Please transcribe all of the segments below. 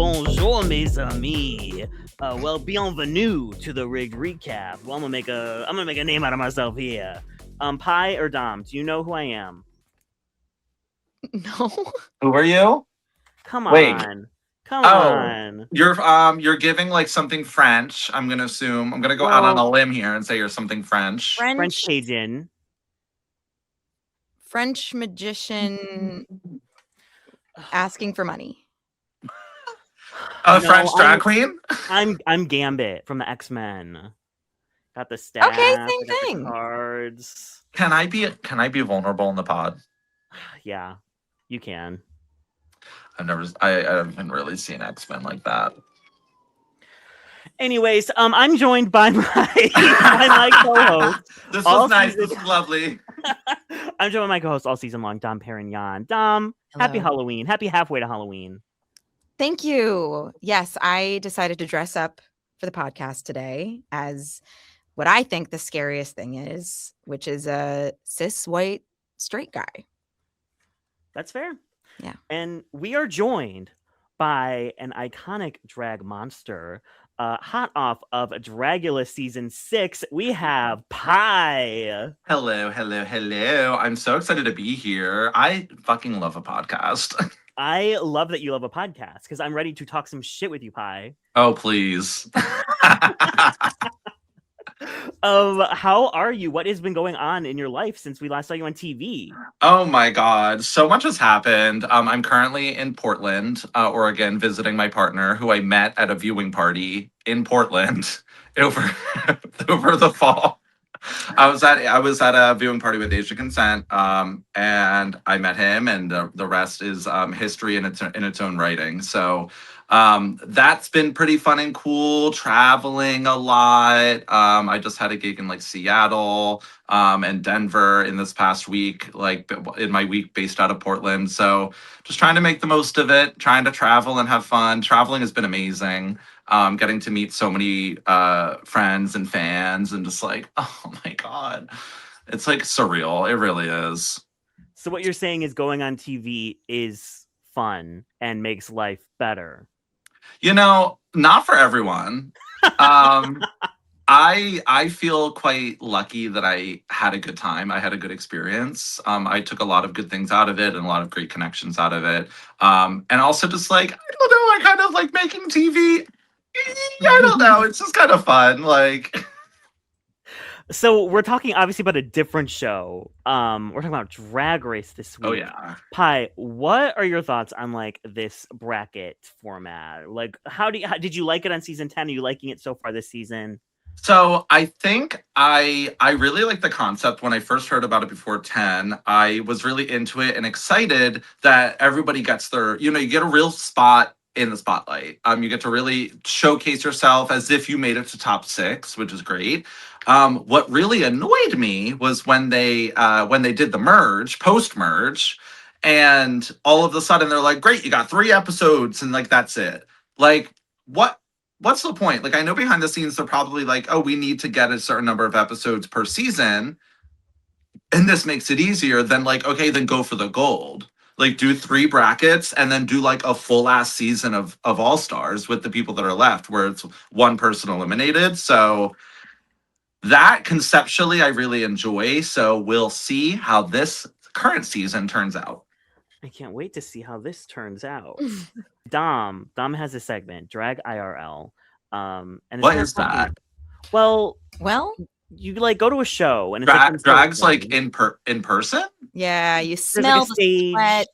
bonjour, mes amis. Well, bienvenue to the rigged recap. Well, I'm gonna make a name out of myself here. Pi or Dom, do you know who I am? No. Who are you? Come Wait. on. Come Oh, on. you're giving like something French. I'm gonna assume. I'm gonna go out on a limb here and say you're something French. French Cajun. French magician asking for money. A No, French drag queen? I'm Gambit from the X-Men. Got the staff. Okay, I same got the thing. cards. Can I be vulnerable in the pod? Yeah, you can. I haven't really seen X-Men like that. Anyways, I'm joined by my co-host. This was nice. This was lovely. I'm joined by my co-host all season long, Dom Perignon. Dom, Hello. Happy Halloween. Happy halfway to Halloween. Thank you. Yes, I decided to dress up for the podcast today as what I think the scariest thing is, which is a cis white straight guy. That's fair. Yeah. And we are joined by an iconic drag monster. Hot off of Dragula season 6, we have Pi. Hello. I'm so excited to be here. I fucking love a podcast. I love that you love a podcast because I'm ready to talk some shit with you, Pi. Oh, please. How are you? What has been going on in your life since we last saw you on TV? Oh my God, so much has happened. I'm currently in Portland, Oregon, visiting my partner, who I met at a viewing party in Portland over the fall. I was at a viewing party with Asia Consent, and I met him, and the rest is history in its own writing. So that's been pretty fun and cool. Traveling a lot. I just had a gig in like Seattle and Denver in this past week, like in my week based out of Portland. So just trying to make the most of it, trying to travel and have fun. Traveling has been amazing. Getting to meet so many friends and fans, and just like, oh my God, it's like surreal. It really is. So what you're saying is going on TV is fun and makes life better. You know, not for everyone. I feel quite lucky that I had a good time. I had a good experience. I took a lot of good things out of it and a lot of great connections out of it. And also just like, I don't know, I kind of like making TV. I don't know. It's just kind of fun. Like, so we're talking obviously about a different show. We're talking about Drag Race this week. oh yeah. Pi, what are your thoughts on like this bracket format? Like, how did you like it on season 10? Are you liking it so far this season? So I think I really like the concept. When I first heard about it before 10, I was really into it and excited that everybody gets their, you get a real spot in the spotlight. You get to really showcase yourself as if you made it to top 6, which is great. What really annoyed me was when they did the post merge, and all of a sudden they're like, great, you got 3 episodes and like that's it. Like, what's the point? Like, I know behind the scenes they're probably like, oh, we need to get a certain number of episodes per season, and this makes it easier. Then like, okay, then go for the gold. Like, do 3 brackets and then do like a full ass season of All Stars with the people that are left, where it's one person eliminated. So that conceptually I really enjoy. So we'll see how this current season turns out. I can't wait to see how this turns out. Dom has a segment, Drag IRL. And it's What is that? Well, you like go to a show and it's drag's like in person. Yeah, you smell like the stage. sweat.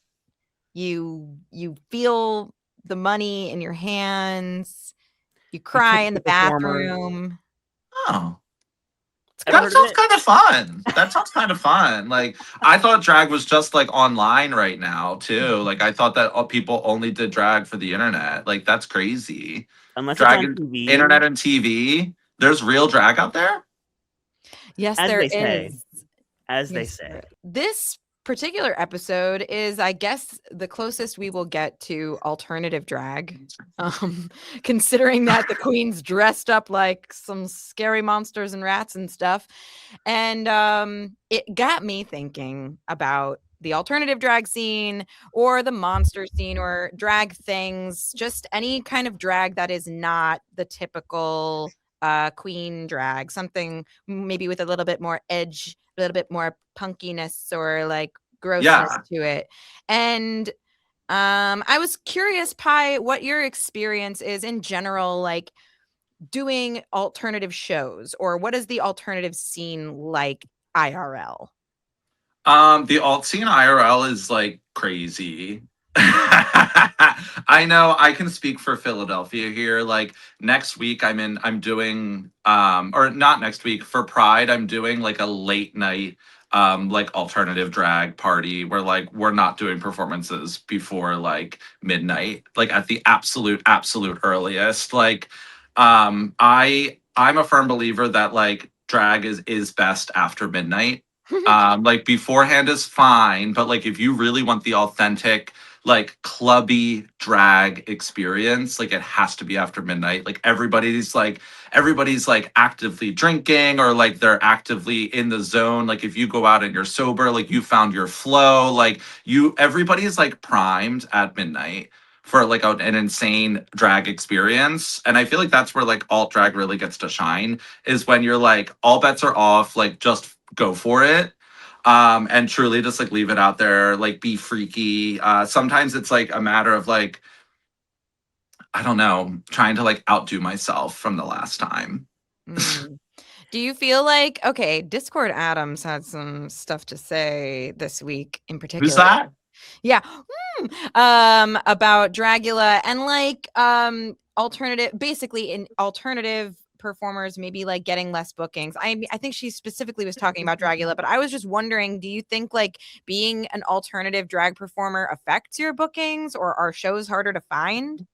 You feel the money in your hands. You cry in the bathroom. Oh. That sounds kind of fun. That sounds kind of fun. Like, I thought drag was just like online right now too. Like, I thought that people only did drag for the internet. Like, that's crazy. Unless drag it's on TV. Internet and TV. There's real drag out there? Yes, As there they say. is. As they say. This particular episode is, I guess, the closest we will get to alternative drag, considering that the queen's dressed up like some scary monsters and rats and stuff. And it got me thinking about the alternative drag scene or the monster scene or drag things, just any kind of drag that is not the typical queen drag, something maybe with a little bit more edge, a little bit more punkiness or like grossness to it. And I was curious, Pi, what your experience is in general, like doing alternative shows, or what is the alternative scene like IRL? The alt scene IRL is like crazy. I know I can speak for Philadelphia here. Like next week I'm doing or not next week for Pride, I'm doing like a late night like alternative drag party where like we're not doing performances before like midnight, like at the absolute earliest. Like I'm a firm believer that like drag is best after midnight. Like beforehand is fine, but like if you really want the authentic, like clubby drag experience, like it has to be after midnight. Like everybody's like actively drinking or like they're actively in the zone. Like if you go out and you're sober, like you found your flow, like everybody's like primed at midnight for like an insane drag experience. And I feel like that's where like alt drag really gets to shine, is when you're like all bets are off, like just go for it, and truly just like leave it out there, like be freaky. Sometimes it's like a matter of like, I don't know, trying to like outdo myself from the last time. Do you feel like, okay, Discord Adams had some stuff to say this week in particular? Who's that? Yeah. About Dragula and like alternative performers maybe like getting less bookings. I think she specifically was talking about Dragula, but I was just wondering, do you think like being an alternative drag performer affects your bookings, or are shows harder to find?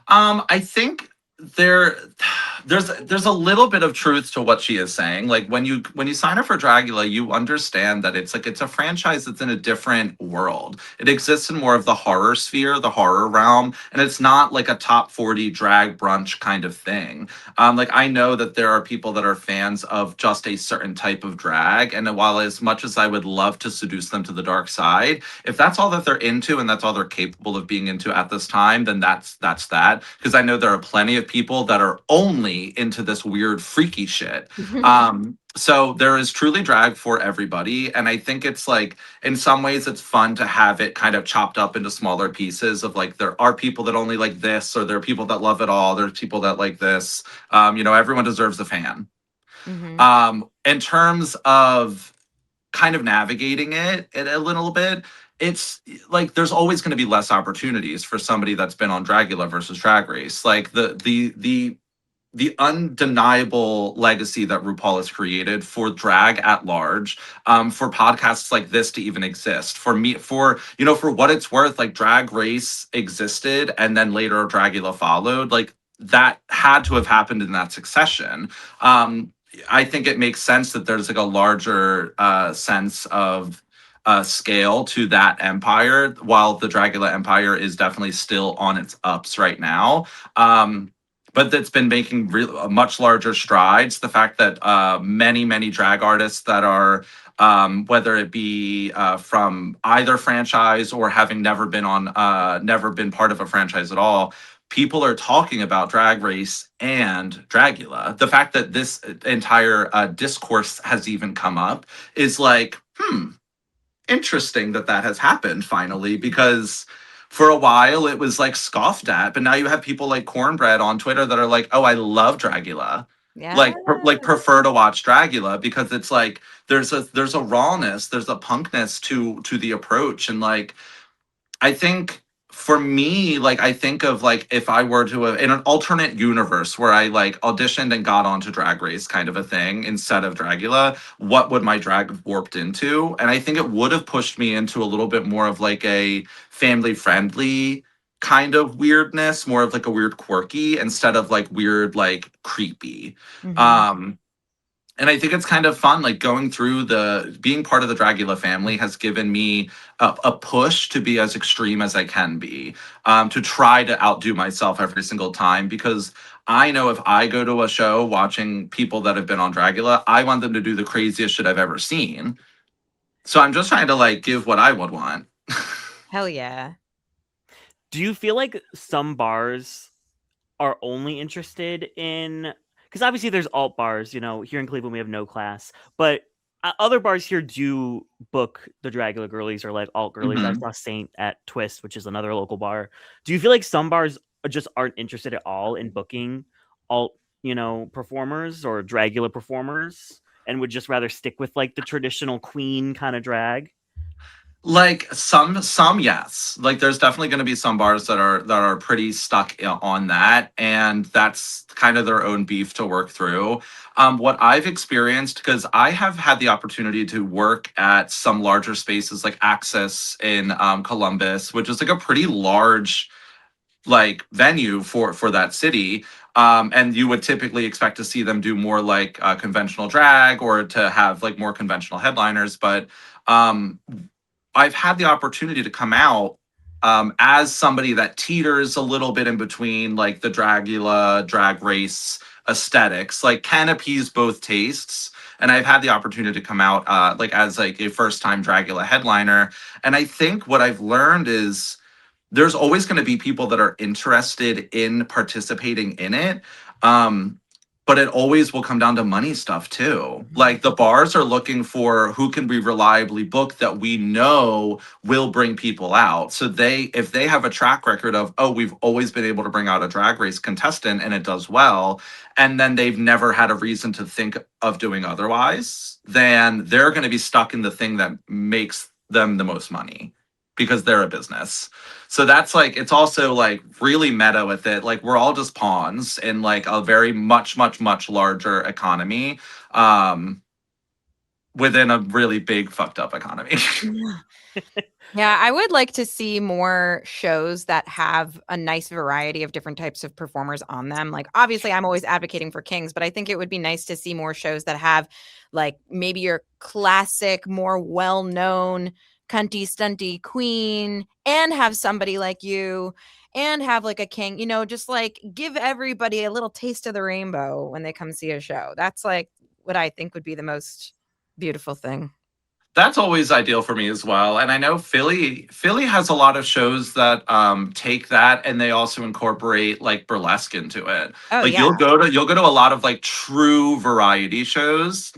I think there's a little bit of truth to what she is saying. Like when you sign up for Dragula, you understand that it's like it's a franchise that's in a different world. It exists in more of the horror sphere, the horror realm, and it's not like a top 40 drag brunch kind of thing. Like I know that there are people that are fans of just a certain type of drag, and while as much as I would love to seduce them to the dark side, if that's all that they're into and that's all they're capable of being into at this time, then that's that. Because I know there are plenty of people that are only into this weird freaky shit. So there is truly drag for everybody, and I think it's like in some ways it's fun to have it kind of chopped up into smaller pieces of like there are people that only like this, or there are people that love it all, there's people that like this. Everyone deserves a fan. In terms of kind of navigating it a little bit, it's like there's always going to be less opportunities for somebody that's been on Dragula versus Drag Race. Like the undeniable legacy that RuPaul has created for drag at large, for podcasts like this to even exist. For me, for what it's worth, like Drag Race existed and then later Dragula followed. Like that had to have happened in that succession. I think it makes sense that there's like a larger sense of scale to that empire, while the Dragula empire is definitely still on its ups right now. But that's been making much larger strides. The fact that many drag artists that are whether it be from either franchise or having never been part of a franchise at all, people are talking about Drag Race and Dragula. The fact that this entire discourse has even come up is like, interesting that has happened finally, because for a while it was like scoffed at, but now you have people like Cornbread on Twitter that are like, oh, I love Dragula. Yeah. Like prefer to watch Dragula because it's like there's a rawness, there's a punkness to the approach. And like I think for me, like I think of like if I were to in an alternate universe where I like auditioned and got onto Drag Race kind of a thing instead of Dragula, what would my drag have warped into? And I think it would have pushed me into a little bit more of like a family friendly kind of weirdness, more of like a weird quirky instead of like weird like creepy. And I think it's kind of fun, like going through being part of the Dragula family has given me a push to be as extreme as I can be, to try to outdo myself every single time. Because I know if I go to a show watching people that have been on Dragula, I want them to do the craziest shit I've ever seen. So I'm just trying to like give what I would want. Hell yeah. Do you feel like some bars are only interested in, because obviously there's alt bars, you know, here in Cleveland we have no class, but other bars here do book the Dragula girlies or like alt girlies. I Mhm. saw Saint at Twist, which is another local bar. Do you feel like some bars just aren't interested at all in booking alt, you know, performers or Dragula performers and would just rather stick with like the traditional queen kind of drag? Like some yes, like there's definitely going to be some bars that are pretty stuck on that, and that's kind of their own beef to work through. What I've experienced, because I have had the opportunity to work at some larger spaces like Access in Columbus, which is like a pretty large like venue for that city. And you would typically expect to see them do more like conventional drag or to have like more conventional headliners, but um I've had the opportunity to come out as somebody that teeters a little bit in between like the Dragula drag race aesthetics, like can appease both tastes. And I've had the opportunity to come out like as like a first time Dragula headliner. And I think what I've learned is there's always going to be people that are interested in participating in it. Um, but it always will come down to money stuff too. Like the bars are looking for who can we reliably book that we know will bring people out. So if they have a track record of, oh, we've always been able to bring out a drag race contestant and it does well, and then they've never had a reason to think of doing otherwise, then they're going to be stuck in the thing that makes them the most money because they're a business. So that's like it's also like really meta with it. Like we're all just pawns in like a very much larger economy within a really big fucked up economy. Yeah, I would like to see more shows that have a nice variety of different types of performers on them. Like, obviously, I'm always advocating for Kings, but I think it would be nice to see more shows that have, like, maybe your classic, more well known cunty, stunty queen and have somebody like you and have like a king, you know, just like give everybody a little taste of the rainbow when they come see a show. That's like what I think would be the most beautiful thing. That's always ideal for me as well. And I know Philly has a lot of shows that take that and they also incorporate like burlesque into it. Oh, Like yeah. you'll go to a lot of like true variety shows,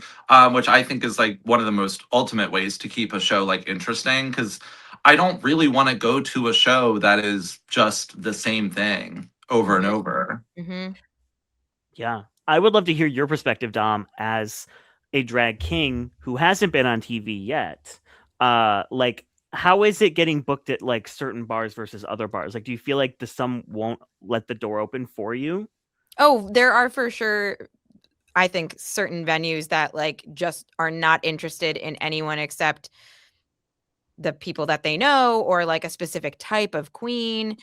which I think is like one of the most ultimate ways to keep a show like interesting because I don't really want to go to a show that is just the same thing over and over. Mm-hmm. Yeah. I would love to hear your perspective, Dom, as a drag king who hasn't been on TV yet. Like, how is it getting booked at like certain bars versus other bars? Like, do you feel like some won't let the door open for you? Oh, there are for sure, I think, certain venues that like just are not interested in anyone except the people that they know or like a specific type of queen.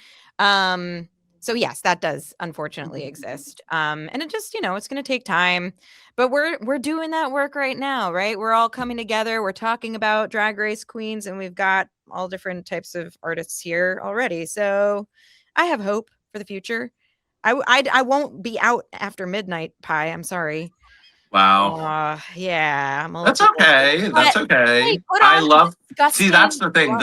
So yes, that does unfortunately exist. And it just, you know, it's going to take time, but we're doing that work right now, right? We're all coming together. We're talking about drag race queens and we've got all different types of artists here already. So I have hope for the future. I won't be out after midnight pie. I'm sorry. Wow. Yeah, I'm a That's little, okay. but That's okay. hey, put I on love See, that's disgusting. the thing.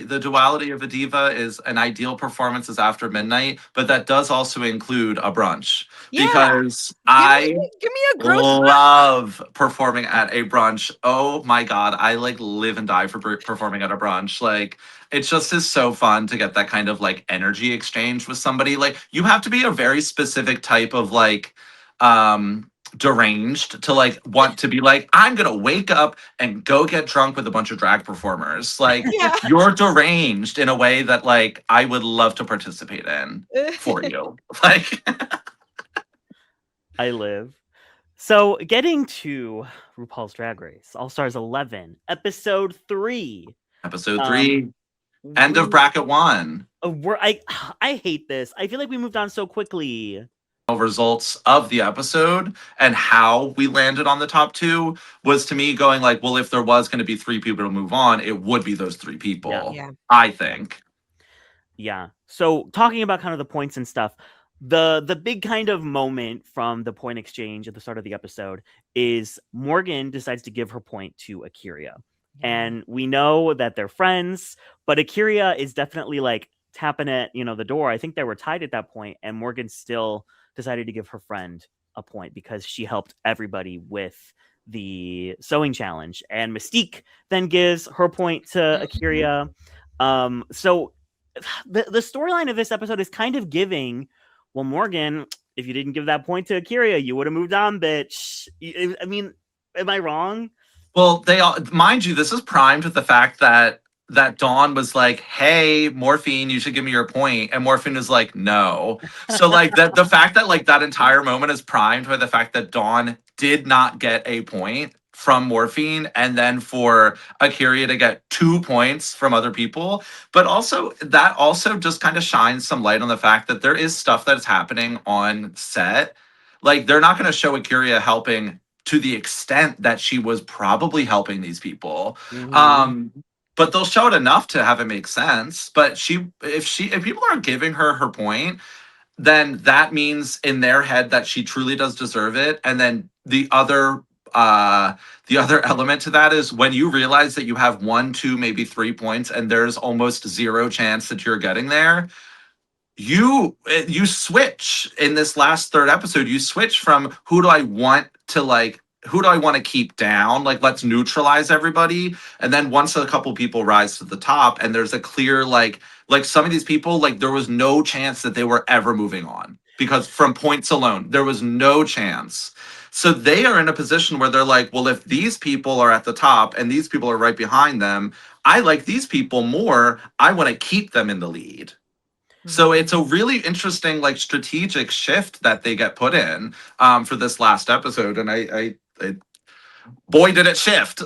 The duality of a diva is an ideal performance is after midnight, but that does also include a brunch Yeah, because give me I give me a gross. love performing at a brunch. Oh my god, I like live and die for performing at a brunch. Like it just is so fun to get that kind of like energy exchange with somebody. Like you have to be a very specific type of like deranged to like want to be like I'm gonna wake up and go get drunk with a bunch of drag performers. Like Yeah. you're deranged in a way that like I would love to participate in for you. Like I live. So, getting to RuPaul's Drag Race, All Stars 11, episode 3. episode Um, 3, end of bracket 1. I hate this. I feel like we moved on so quickly. Results of the episode and how we landed on the top 2 was to me going like, well, if there was going to be 3 people to move on, it would be those 3 people. Yeah. I think. Yeah. So talking about kind of the points and stuff, the big kind of moment from the point exchange at the start of the episode is Morgan decides to give her point to Akira. and we know that they're friends, but Akira is definitely like tapping at, the door. I think they were tied at that point, and Morgan still decided to give her friend a point because she helped everybody with the sewing challenge, and Mystique then gives her point to Akira. So the storyline of this episode is kind of giving, well, Morgan, if you didn't give that point to Akira, you would have moved on, bitch. I mean, am I wrong? Well, they all, mind you, this is primed with the fact that Dawn was like, "Hey, Morphine, you should give me your point," and Morphine is like, "No." So like the fact that like that entire moment is primed by the fact that Dawn did not get a point from Morphine, and then for Akira to get 2 points from other people, but also that also just kind of shines some light on the fact that there is stuff that's happening on set. Like they're not going to show Akira helping to the extent that she was probably helping these people. But they'll show it enough to have it make sense. But if people are giving her her point, then that means in their head that she truly does deserve it. And then the other element to that is when you realize that you have 1, 2, maybe 3 points, and there's almost zero chance that you're getting there, you switch in this last third episode. You switch from who do I want to keep down, like let's neutralize everybody, and then once a couple people rise to the top and there's a clear like some of these people, like there was no chance that they were ever moving on because from points alone there was no chance. So they are in a position where they're like, well, if these people are at the top and these people are right behind them, I like these people more, I want to keep them in the lead. So it's a really interesting, like, strategic shift that they get put in for this last episode, and I boy, did it shift!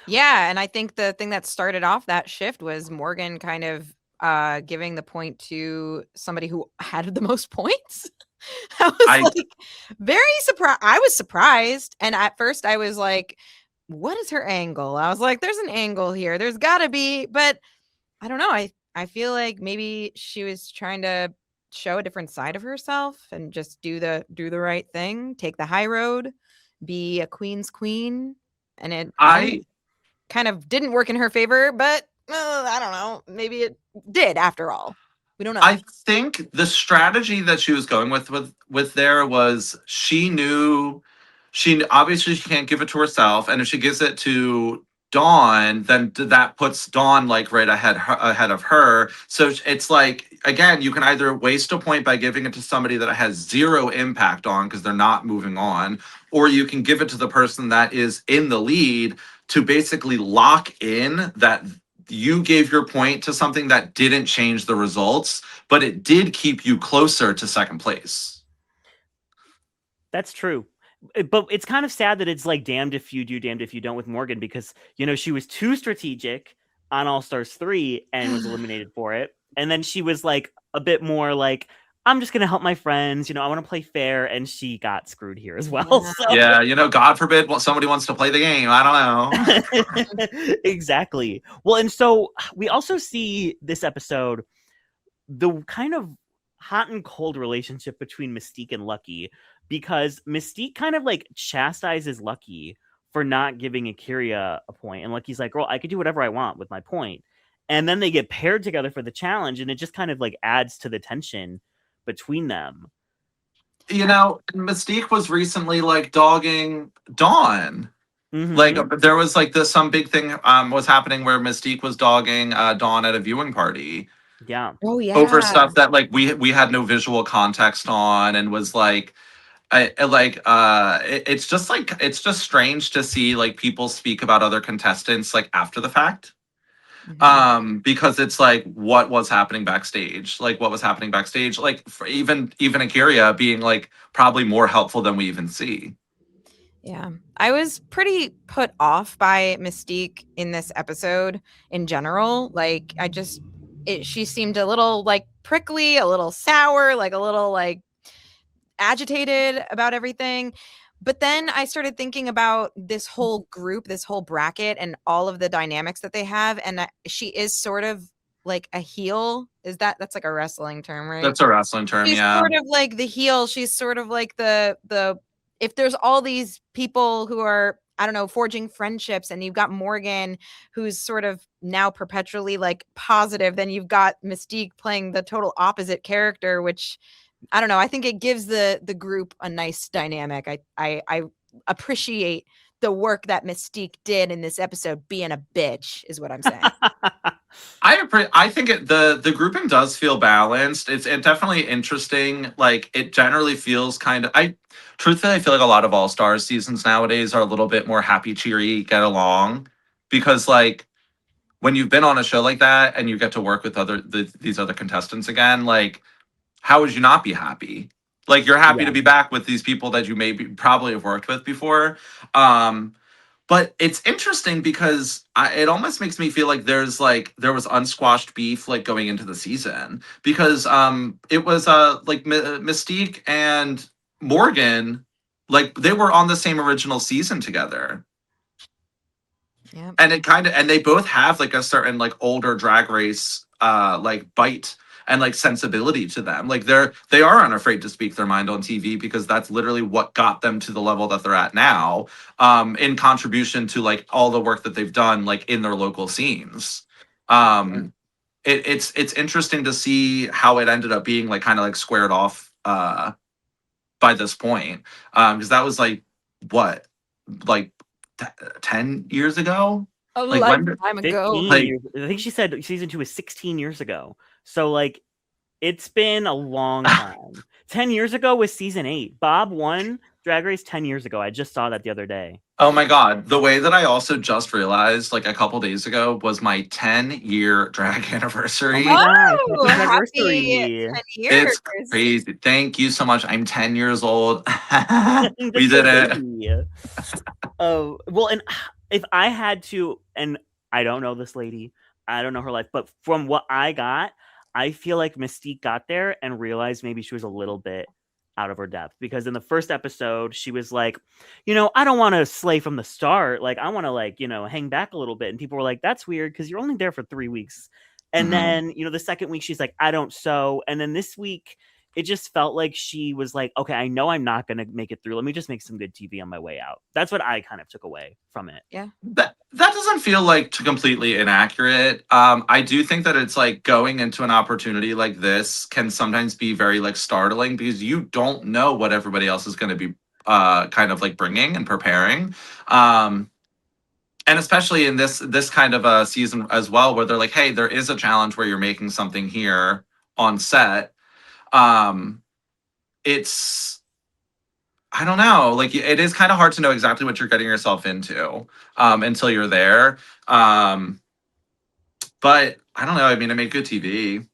Yeah, and I think the thing that started off that shift was Morgan kind of giving the point to somebody who had the most points. I was like very surprised. I was surprised, and at first I was like, "What is her angle?" I was like, "There's an angle here. There's got to be," but I don't know. I feel like maybe she was trying to show a different side of herself and just do the right thing, take the high road, be a queen's queen, and it kind of didn't work in her favor, but I don't know. Maybe it did after all. We don't know. I think the strategy that she was going with there was she knew she obviously she can't give it to herself, and if she gives it to Dawn, then that puts Dawn like right ahead of her. So it's like, again, you can either waste a point by giving it to somebody that it has zero impact on because they're not moving on, or you can give it to the person that is in the lead to basically lock in that you gave your point to something that didn't change the results, but it did keep you closer to second place. That's true. But it's kind of sad that it's like damned if you do, damned if you don't with Morgan, because, she was too strategic on All Stars 3 and was eliminated for it. And then she was like a bit more like, I'm just going to help my friends. I want to play fair. And she got screwed here as well. Yeah. So. Yeah, God forbid somebody wants to play the game. I don't know. Exactly. Well, and so we also see this episode, the kind of hot and cold relationship between Mystique and Lucky, because Mystique kind of like chastises Lucky for not giving Akira a point. And Lucky's like, girl, I could do whatever I want with my point. And then they get paired together for the challenge, and it just kind of like adds to the tension between them. Mystique was recently like dogging Dawn. Mm-hmm. Like there was like some big thing was happening where Mystique was dogging Dawn at a viewing party. Yeah. Oh yeah. Over stuff that like we had no visual context on, and was like it's just strange to see like people speak about other contestants like after the fact. Because it's like what was happening backstage, like for even Akira being like probably more helpful than we even see. Yeah, I was pretty put off by Mystique in this episode in general. Like she seemed a little like prickly, a little sour, like a little like agitated about everything. But then I started thinking about this whole group, this whole bracket, and all of the dynamics that they have. And she is sort of like a heel. That's like a wrestling term, right? That's a wrestling term. She's sort of like the heel. She's sort of like the if there's all these people who are I don't know, forging friendships, and you've got Morgan, who's sort of now perpetually like positive. Then you've got Mystique playing the total opposite character, which I don't know. I think it gives the group a nice dynamic. I appreciate the work that Mystique did in this episode. Being a bitch is what I'm saying. I think the grouping does feel balanced. It definitely interesting. Like it generally feels kind of truthfully I feel like a lot of All Stars seasons nowadays are a little bit more happy, cheery, get along, because like when you've been on a show like that and you get to work with these other contestants again, like how would you not be happy? Like you're happy to Yeah. be back with these people that you maybe probably have worked with before. But it's interesting because it almost makes me feel like there was unsquashed beef like going into the season because it was like Mystique and Morgan, like they were on the same original season together. Yeah. And they both have like a certain like older Drag Race like bite and like sensibility to them. Like they are unafraid to speak their mind on TV because that's literally what got them to the level that they're at now, in contribution to like all the work that they've done like in their local scenes. It's interesting to see how it ended up being like kind of like squared off by this point, because that was like what, like 10 years ago. A Like when lifetime ago. 15 like years. I think she said season 2 was 16 years ago. So like it's been a long time. 10 years ago was season 8. Bob won Drag Race 10 years ago. I just saw that the other day. oh my god, the way that I also just realized like a couple days ago was my 10-year drag Oh anniversary. my gosh, Oh, happy happy anniversary. 10 years. It's crazy. Thank you so much. I'm 10 years old. We That's so did it. baby. Oh, well, and if I had to, and I don't know this lady, I don't know her life, but from what I got, I feel like Mystique got there and realized maybe she was a little bit out of her depth because in the first episode, she was like, I don't want to slay from the start. Like, I want to, like, hang back a little bit. And people were like, that's weird because you're only there for 3 weeks. And Mhm. then, the second week, she's like, I don't sew. And then this week, it just felt like she was like, okay, I know I'm not going to make it through. Let me just make some good TV on my way out. That's what I kind of took away from it. Yeah. That doesn't feel like completely inaccurate. I do think that it's like going into an opportunity like this can sometimes be very like startling because you don't know what everybody else is going to be kind of like bringing and preparing. And especially in this kind of a season as well, where they're like, hey, there is a challenge where you're making something here on set. It's I don't know, like it is kind of hard to know exactly what you're getting yourself into until you're there. But I don't know. I mean, it made good TV.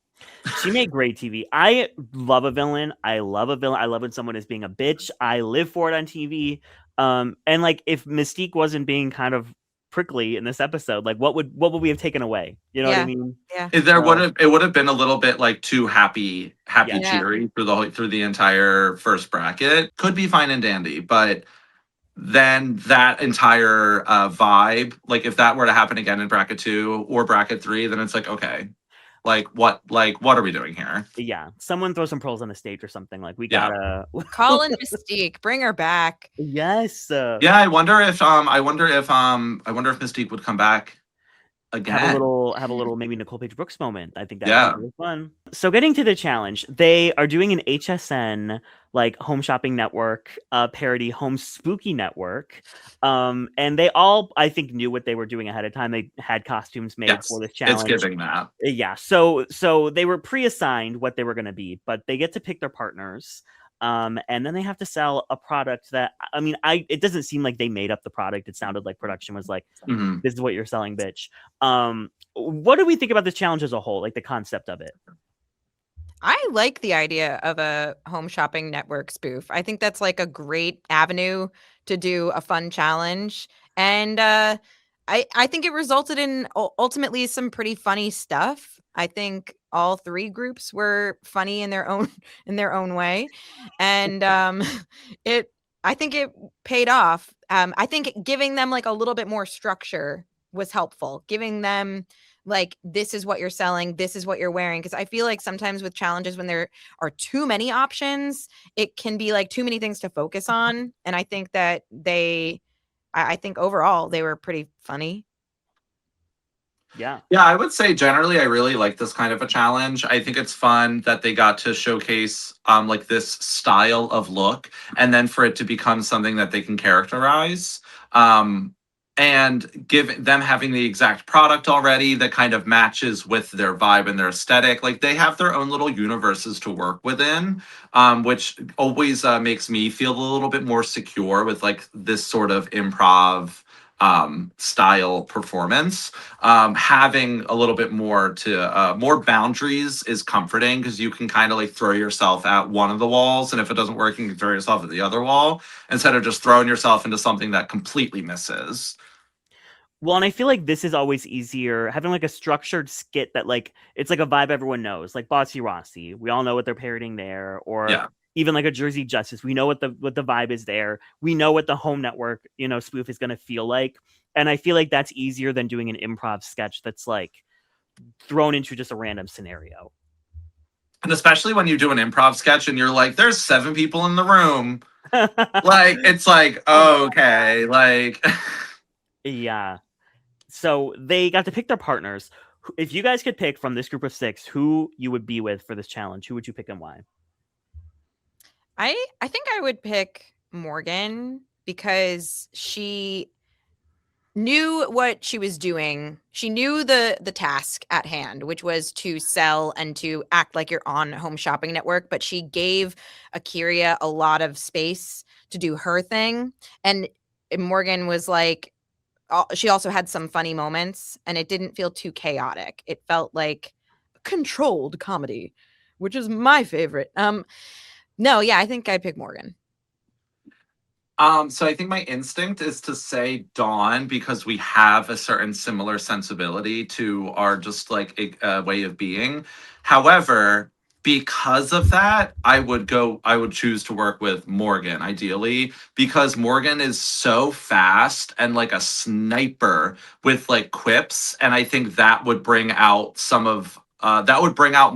She made great TV. I love a villain. I love a villain. I love when someone is being a bitch. I live for it on TV. And like if Mystique wasn't being kind of prickly in this episode, like what would we have taken away? You know what I Yeah. mean? Yeah. It would have been a little bit like too happy Yeah. cheery through the entire first bracket. Could be fine and dandy, but then that entire vibe, like if that were to happen again in bracket 2 or bracket 3, then it's like, okay, like what are we doing here? Yeah. Someone throw some pearls on the stage or something. Like we Yeah. gotta Call in Mystique. Bring her back. Yes. Yeah, I wonder if Mystique would come back again. Have a little maybe Nicole Page Brooks moment. I think that Yeah. would be really fun. So getting to the challenge, they are doing an HSN like Home Shopping Network parody Home Spooky Network. And they all I think knew what they were doing ahead of time. They had costumes made Yes, for this it's challenge. giving that. Yeah. So they were pre-assigned what they were going to be, but they get to pick their partners. And then they have to sell a product that I mean, it doesn't seem like they made up the product. It sounded like production was like, Mhm. this is what you're selling, bitch. What do we think about this challenge as a whole, like the concept of it? I like the idea of a home shopping network spoof. I think that's like a great avenue to do a fun challenge. And I think it resulted in ultimately some pretty funny stuff. I think all 3 groups were funny in their own way. And I think it paid off. I think giving them like a little bit more structure was helpful. Giving them like, this is what you're selling, this is what you're wearing. Because I feel like sometimes with challenges, when there are too many options, it can be like too many things to focus on. And I think that they I think overall they were pretty funny. Yeah. Yeah, I would say generally I really like this kind of a challenge. I think it's fun that they got to showcase like this style of look and then for it to become something that they can characterize. And give them having the exact product already that kind of matches with their vibe and their aesthetic. Like they have their own little universes to work within, which always makes me feel a little bit more secure with like this sort of improv style performance. Having a little bit more to more boundaries is comforting because you can kind of like throw yourself at one of the walls, and if it doesn't work, you can throw yourself at the other wall instead of just throwing yourself into something that completely misses. Well, and I feel like this is always easier having like a structured skit that like it's like a vibe everyone knows, like Bossy Rossi. We all know what they're parodying there, or Yeah. even like a Jersey Justice. We know what the vibe is there. We know what the home network, spoof is gonna feel like. And I feel like that's easier than doing an improv sketch that's like thrown into just a random scenario. And especially when you do an improv sketch and you're like, there's 7 people in the room. Like, it's like, okay, like. Yeah. So they got to pick their partners. If you guys could pick from this group of 6 who you would be with for this challenge, who would you pick and why? I think I would pick Morgan because she knew what she was doing. She knew the task at hand, which was to sell and to act like you're on Home Shopping Network, but she gave Akiria a lot of space to do her thing. And Morgan was like, she also had some funny moments and it didn't feel too chaotic. It felt like controlled comedy, which is my favorite. No, yeah, I think I'd pick Morgan. So I think my instinct is to say Dawn because we have a certain similar sensibility to our just like a way of being. However, because of that, I would choose to work with Morgan ideally because Morgan is so fast and like a sniper with like quips, and I think that would bring out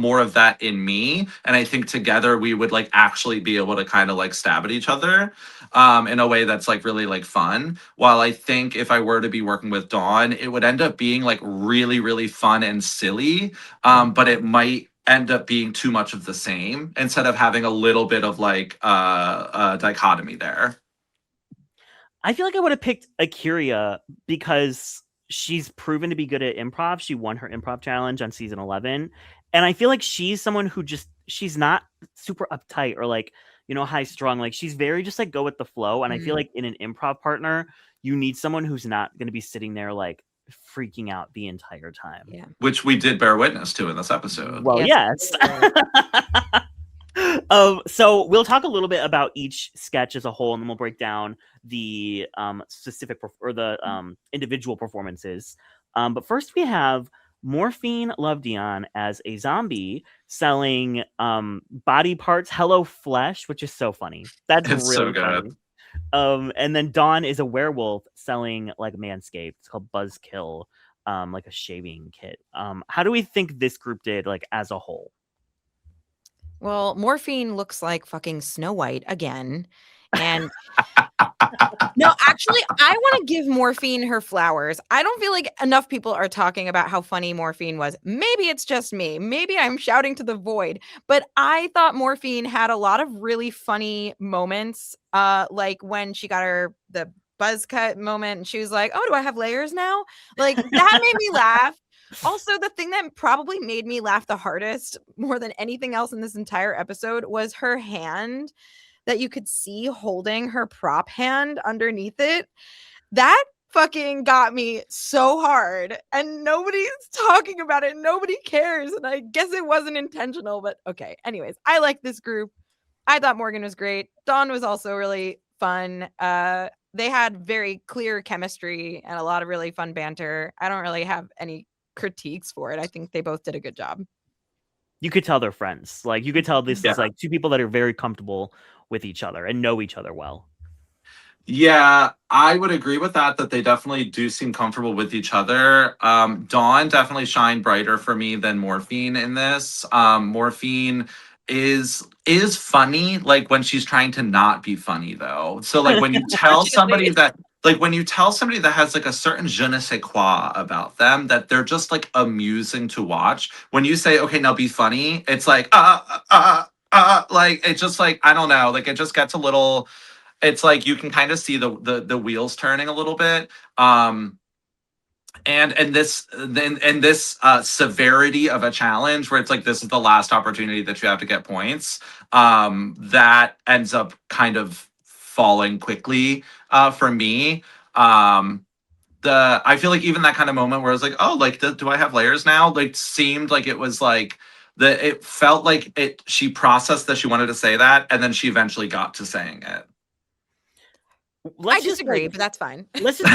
more of that in me, and I think together we would like actually be able to kind of like stab at each other in a way that's like really like fun. While I think if I were to be working with Dawn, it would end up being like really, really fun and silly. But it might end up being too much of the same instead of having a little bit of like dichotomy there. I feel like I would have picked Akiria because she's proven to be good at improv. She won her improv challenge on season 11. And I feel like she's someone who she's not super uptight or like, high strung. Like she's very just like go with the flow. And I feel like in an improv partner, you need someone who's not going to be sitting there like freaking out the entire time. Yeah. Which we did bear witness to in this episode. Well, yes. So we'll talk a little bit about each sketch as a whole, and then we'll break down the specific or the individual performances. But first, we have Morphine Love Dion as a zombie selling body parts, Hello Flesh, which is so funny. That's It's really so good. funny. And then Dawn is a werewolf selling like Manscaped. It's called Buzzkill, like a shaving kit. How do we think this group did like as a whole? Well, Morphine looks like fucking Snow White again. And no, actually, I want to give Morphine her flowers. I don't feel like enough people are talking about how funny Morphine was. Maybe it's just me. Maybe I'm shouting to the void. But I thought Morphine had a lot of really funny moments. Like when she got the buzz cut moment and she was like, oh, do I have layers now? Like that made me laugh. Also, the thing that probably made me laugh the hardest more than anything else in this entire episode was her hand that you could see holding her prop hand underneath it. That fucking got me so hard, and nobody's talking about it. Nobody cares. And I guess it wasn't intentional, but okay. Anyways, I like this group. I thought Morgan was great. Dawn was also really fun. They had very clear chemistry and a lot of really fun banter. I don't really have any critiques for it. I think they both did a good job. You could tell they're friends. Like you could tell this is like two people that are very comfortable with each other and know each other well. Yeah, I would agree with that they definitely do seem comfortable with each other. Dawn definitely shined brighter for me than Morphine in this. Morphine is funny like when she's trying to not be funny though. So like when you tell somebody that like when you tell somebody that has like a certain je ne sais quoi about them, that they're just like amusing to watch. When you say, okay, now be funny, it's like like it just like I don't know, like it just gets a little. It's like you can kind of see the wheels turning a little bit. And this then and this severity of a challenge where it's like this is the last opportunity that you have to get points, that ends up kind of falling quickly for me. I feel like even that kind of moment where I was like, oh, like do I have layers now, like seemed like it was like it felt like it she processed that she wanted to say that, and then she eventually got to saying it. I disagree, but that's fine. Let's just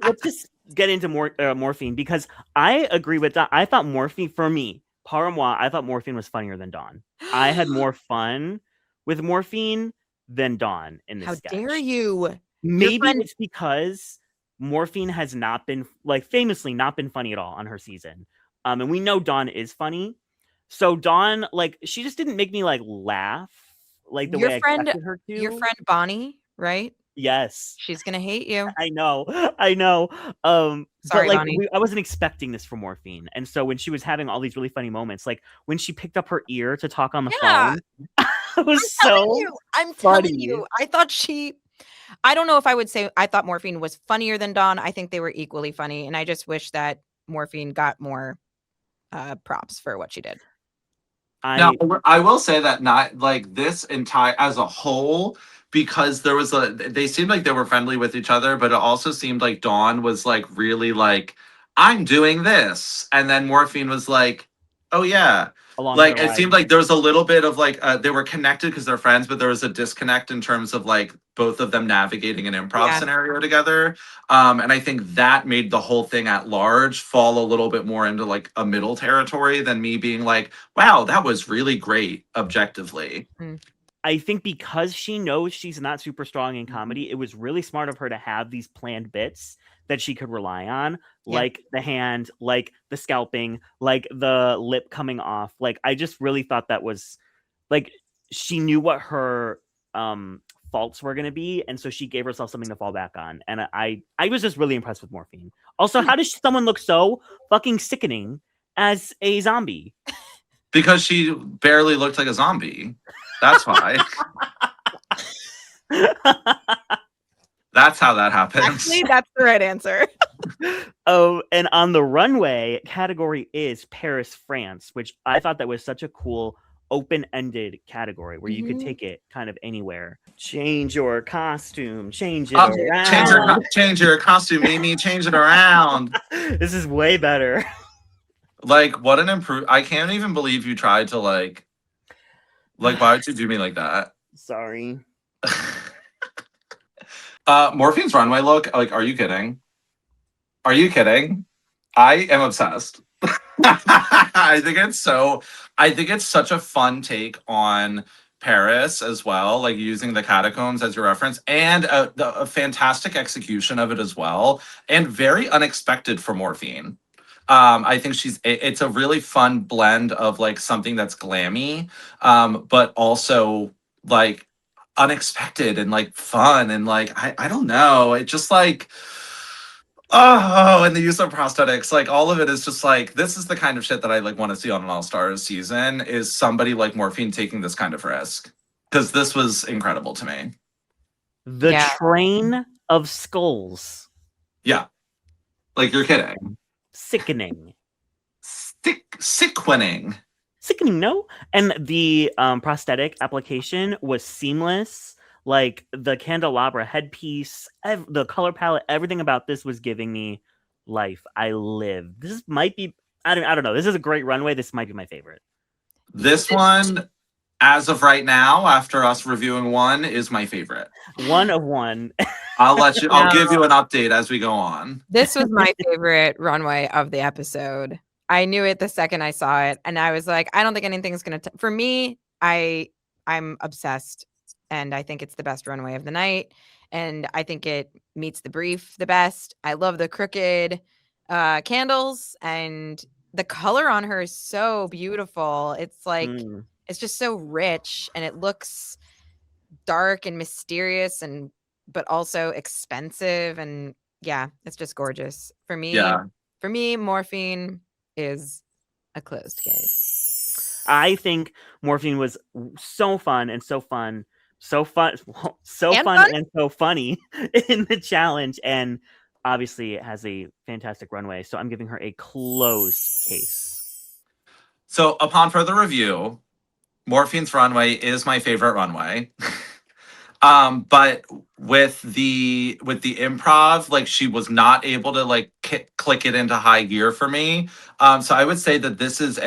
let's just get into Morphine, because I agree with that. I thought Morphine, for me, par moi, I thought Morphine was funnier than Dawn. I had more fun with Morphine than Dawn in this How sketch. dare you? Maybe it's because Morphine has not been, like, famously not been funny at all on her season. And we know Dawn is funny. So Dawn, like, she just didn't make me like laugh like the way I expected her to. Your friend Bonnie, right? Yes. She's gonna hate you. I know. Sorry, but like Bonnie. I wasn't expecting this from Morphine, and so when she was having all these really funny moments, like when she picked up her ear to talk on the phone, it was I'm funny. telling you, I thought I don't know if I would say I thought Morphine was funnier than Dawn. I think they were equally funny, and I just wish that Morphine got more props for what she did. Now, I will say that not like this entire as a whole, because there was they seemed like they were friendly with each other, but it also seemed like Dawn was like really like, I'm doing this. And then Morphine was like, oh yeah. Like it seemed like there was a little bit of like they were connected because they're friends, but there was a disconnect in terms of like both of them navigating an improv scenario together. And I think that made the whole thing at large fall a little bit more into like a middle territory than me being like, wow, that was really great objectively. I think because she knows she's not super strong in comedy, it was really smart of her to have these planned bits that she could rely on, like the hand, like the scalping, like the lip coming off. Like I just really thought that was like she knew what her faults were going to be, and so she gave herself something to fall back on. And I was just really impressed with Morphine. Also, how does someone look so fucking sickening as a zombie? Because she barely looked like a zombie. That's why. That's how that happens. Actually, that's the right answer. And on the runway, category is Paris, France, which I thought that was such a cool open-ended category where you could take it kind of anywhere. Change your costume, change it around. Change your costume, Mimi, change it around. This is way better. Like, what an I can't even believe you tried to like why would you do me like that? Sorry. Morphine's runway look, like, are you kidding? Are you kidding? I am obsessed. I think it's such a fun take on Paris as well, like using the catacombs as your reference, and a fantastic execution of it as well, and very unexpected for Morphine. I think it's a really fun blend of like something that's glammy, but also like unexpected and like fun, and like I don't know, it just like, oh, and the use of prosthetics, like all of it is just like, this is the kind of shit that I like want to see on an All-Stars season, is somebody like Morphine taking this kind of risk, because this was incredible to me. The train of skulls. Yeah, like you're kidding. Sickening. Sickening. Sickening, no? And the prosthetic application was seamless. Like the candelabra headpiece, the color palette, everything about this was giving me life. I live. This might be, I don't know. This is a great runway. This might be my favorite. This one, as of right now, after us reviewing one, is my favorite. One of one. I'll give you an update as we go on. This was my favorite runway of the episode. I knew it the second I saw it, and I was like, I don't think anything's gonna. For me, I'm obsessed, and I think it's the best runway of the night, and I think it meets the brief the best. I love the crooked candles, and the color on her is so beautiful. It's like it's just so rich, and it looks dark and mysterious and but also expensive, and yeah, it's just gorgeous. For Yeah. me, Morphine is a closed case. I think Morphine was so fun and so fun, so fun, so And fun fun? and so funny in the challenge, and obviously it has a fantastic runway. So I'm giving her a closed case. So upon further review, Morphine's runway is my favorite runway. But with the improv, like she was not able to like click it into high gear for me. So I would say that this is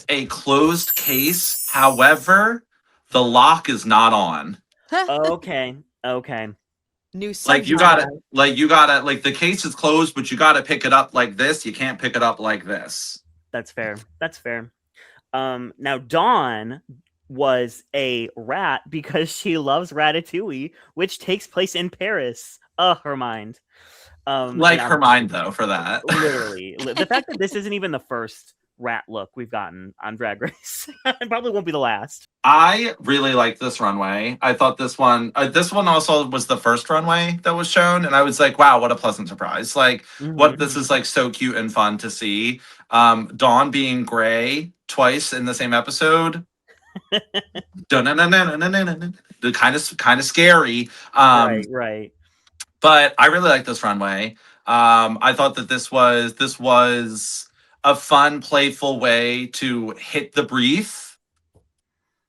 a closed case. However, the lock is not on. Okay, okay, New Like you subgenre. gotta, like the case is closed, but you gotta pick it up like this. You can't pick it up like this. that's fair. That's fair. Now Dawn was a rat because she loves Ratatouille, which takes place in Paris. Her mind. Like And her mind though for that. literally, the fact that this isn't even the first rat look we've gotten on Drag Race, and probably won't be the last. I really like this runway. I thought this one also was the first runway that was shown, and I was like, wow, what a pleasant surprise! Like, what Mhm. this is like so cute and fun to see. Dawn being gray twice in the same episode, the kind of scary. Right, right. But I really like this runway. I thought that this was a fun, playful way to hit the brief,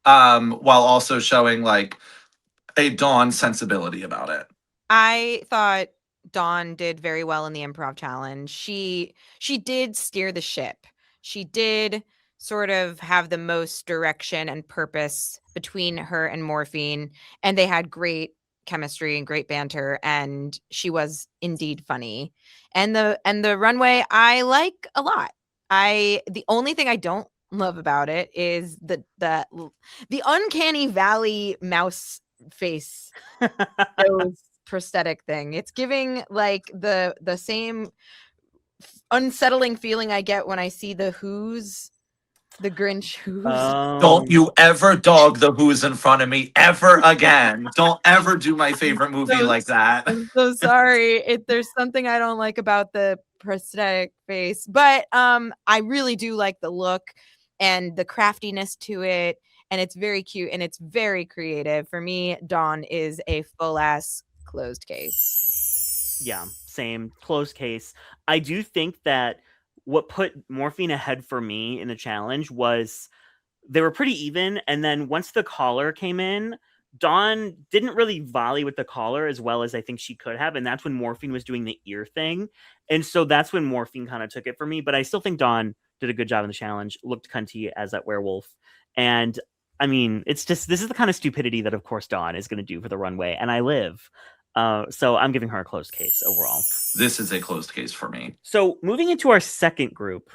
while also showing like a Dawn sensibility about it. I thought Dawn did very well in the improv challenge. She did steer the ship. She did sort of have the most direction and purpose between her and Morphine, and they had great chemistry and great banter, and she was indeed funny. And the runway I like a lot. The only thing I don't love about it is the uncanny valley mouse face nose prosthetic thing. It's giving like the same unsettling feeling I get when I see the the Grinch Who's. Don't Um, you ever dog the Who's in front of me ever again. Don't ever do my I'm favorite movie so like that. I'm so sorry. There's something I don't like about the prosthetic face, but I really do like the look and the craftiness to it, and it's very cute and it's very creative. For me, Dawn is a full ass closed case. yeah, same close case. I do think that what put Morphine ahead for me in the challenge was they were pretty even, and then once the collar came in, Dawn didn't really volley with the collar as well as I think she could have, and that's when Morphine was doing the ear thing, and so that's when Morphine kind of took it for me. But I still think Dawn did a good job in the challenge, looked cunty as that werewolf, and I mean, it's just this is the kind of stupidity that, of course, Dawn is going to do for the runway, and I live. So I'm giving her a closed case overall. This is a closed case for me. So moving into our second group,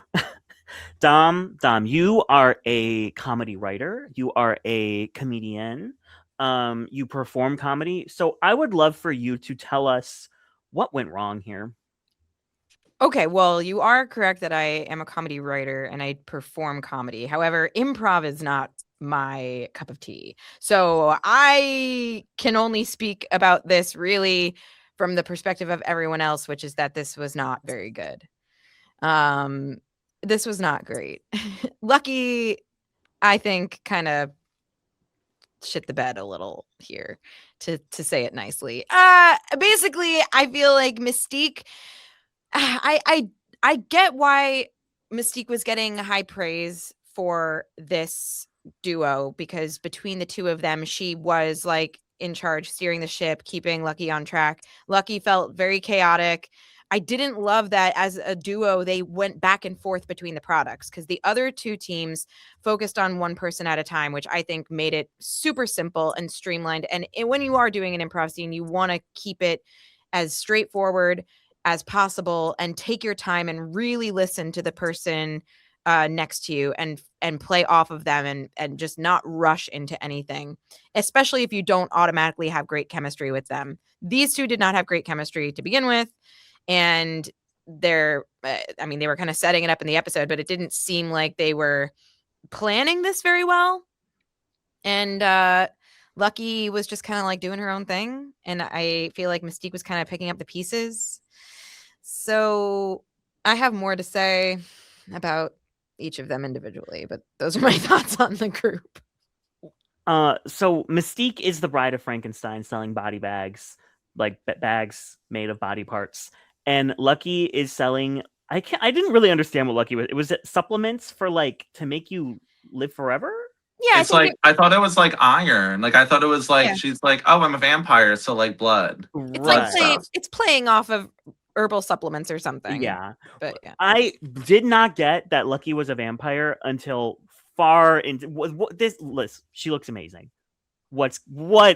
Dom, you are a comedy writer. You are a comedian. You perform comedy. So I would love for you to tell us what went wrong here. Okay, well, you are correct that I am a comedy writer and I perform comedy. However, improv is not my cup of tea. So I can only speak about this really from the perspective of everyone else, which is that this was not very good. Um, this was not great. Lucky, I think, kind of shit the bed a little here, to say it nicely. Basically, I feel like Mystique. I get why Mystique was getting high praise for this duo, because between the two of them, she was like in charge, steering the ship, keeping Lucky on track. Lucky felt very chaotic. I didn't love that as a duo they went back and forth between the products, because the other two teams focused on one person at a time, which I think made it super simple and streamlined. And when you are doing an improv scene, you want to keep it as straightforward as possible and take your time and really listen to the person next to you and play off of them and just not rush into anything, especially if you don't automatically have great chemistry with them. These two did not have great chemistry to begin with, and they were kind of setting it up in the episode, but it didn't seem like they were planning this very well. And Lucky was just kind of like doing her own thing, and I feel like Mystique was kind of picking up the pieces. So I have more to say about each of them individually, but those are my thoughts on the group. So Mystique is the bride of Frankenstein selling body bags, like bags made of body parts. And Lucky is selling I didn't really understand what Lucky was. It was supplements for like to make you live forever? Yeah, It's like I thought it was like iron. Like I thought it was like Yeah. she's like, oh, I'm a vampire, so like blood. it's Blood like playing, stuff. it's playing off of herbal supplements or something. Yeah. But yeah. I did not get that Lucky was a vampire until far into what this list. She looks amazing. What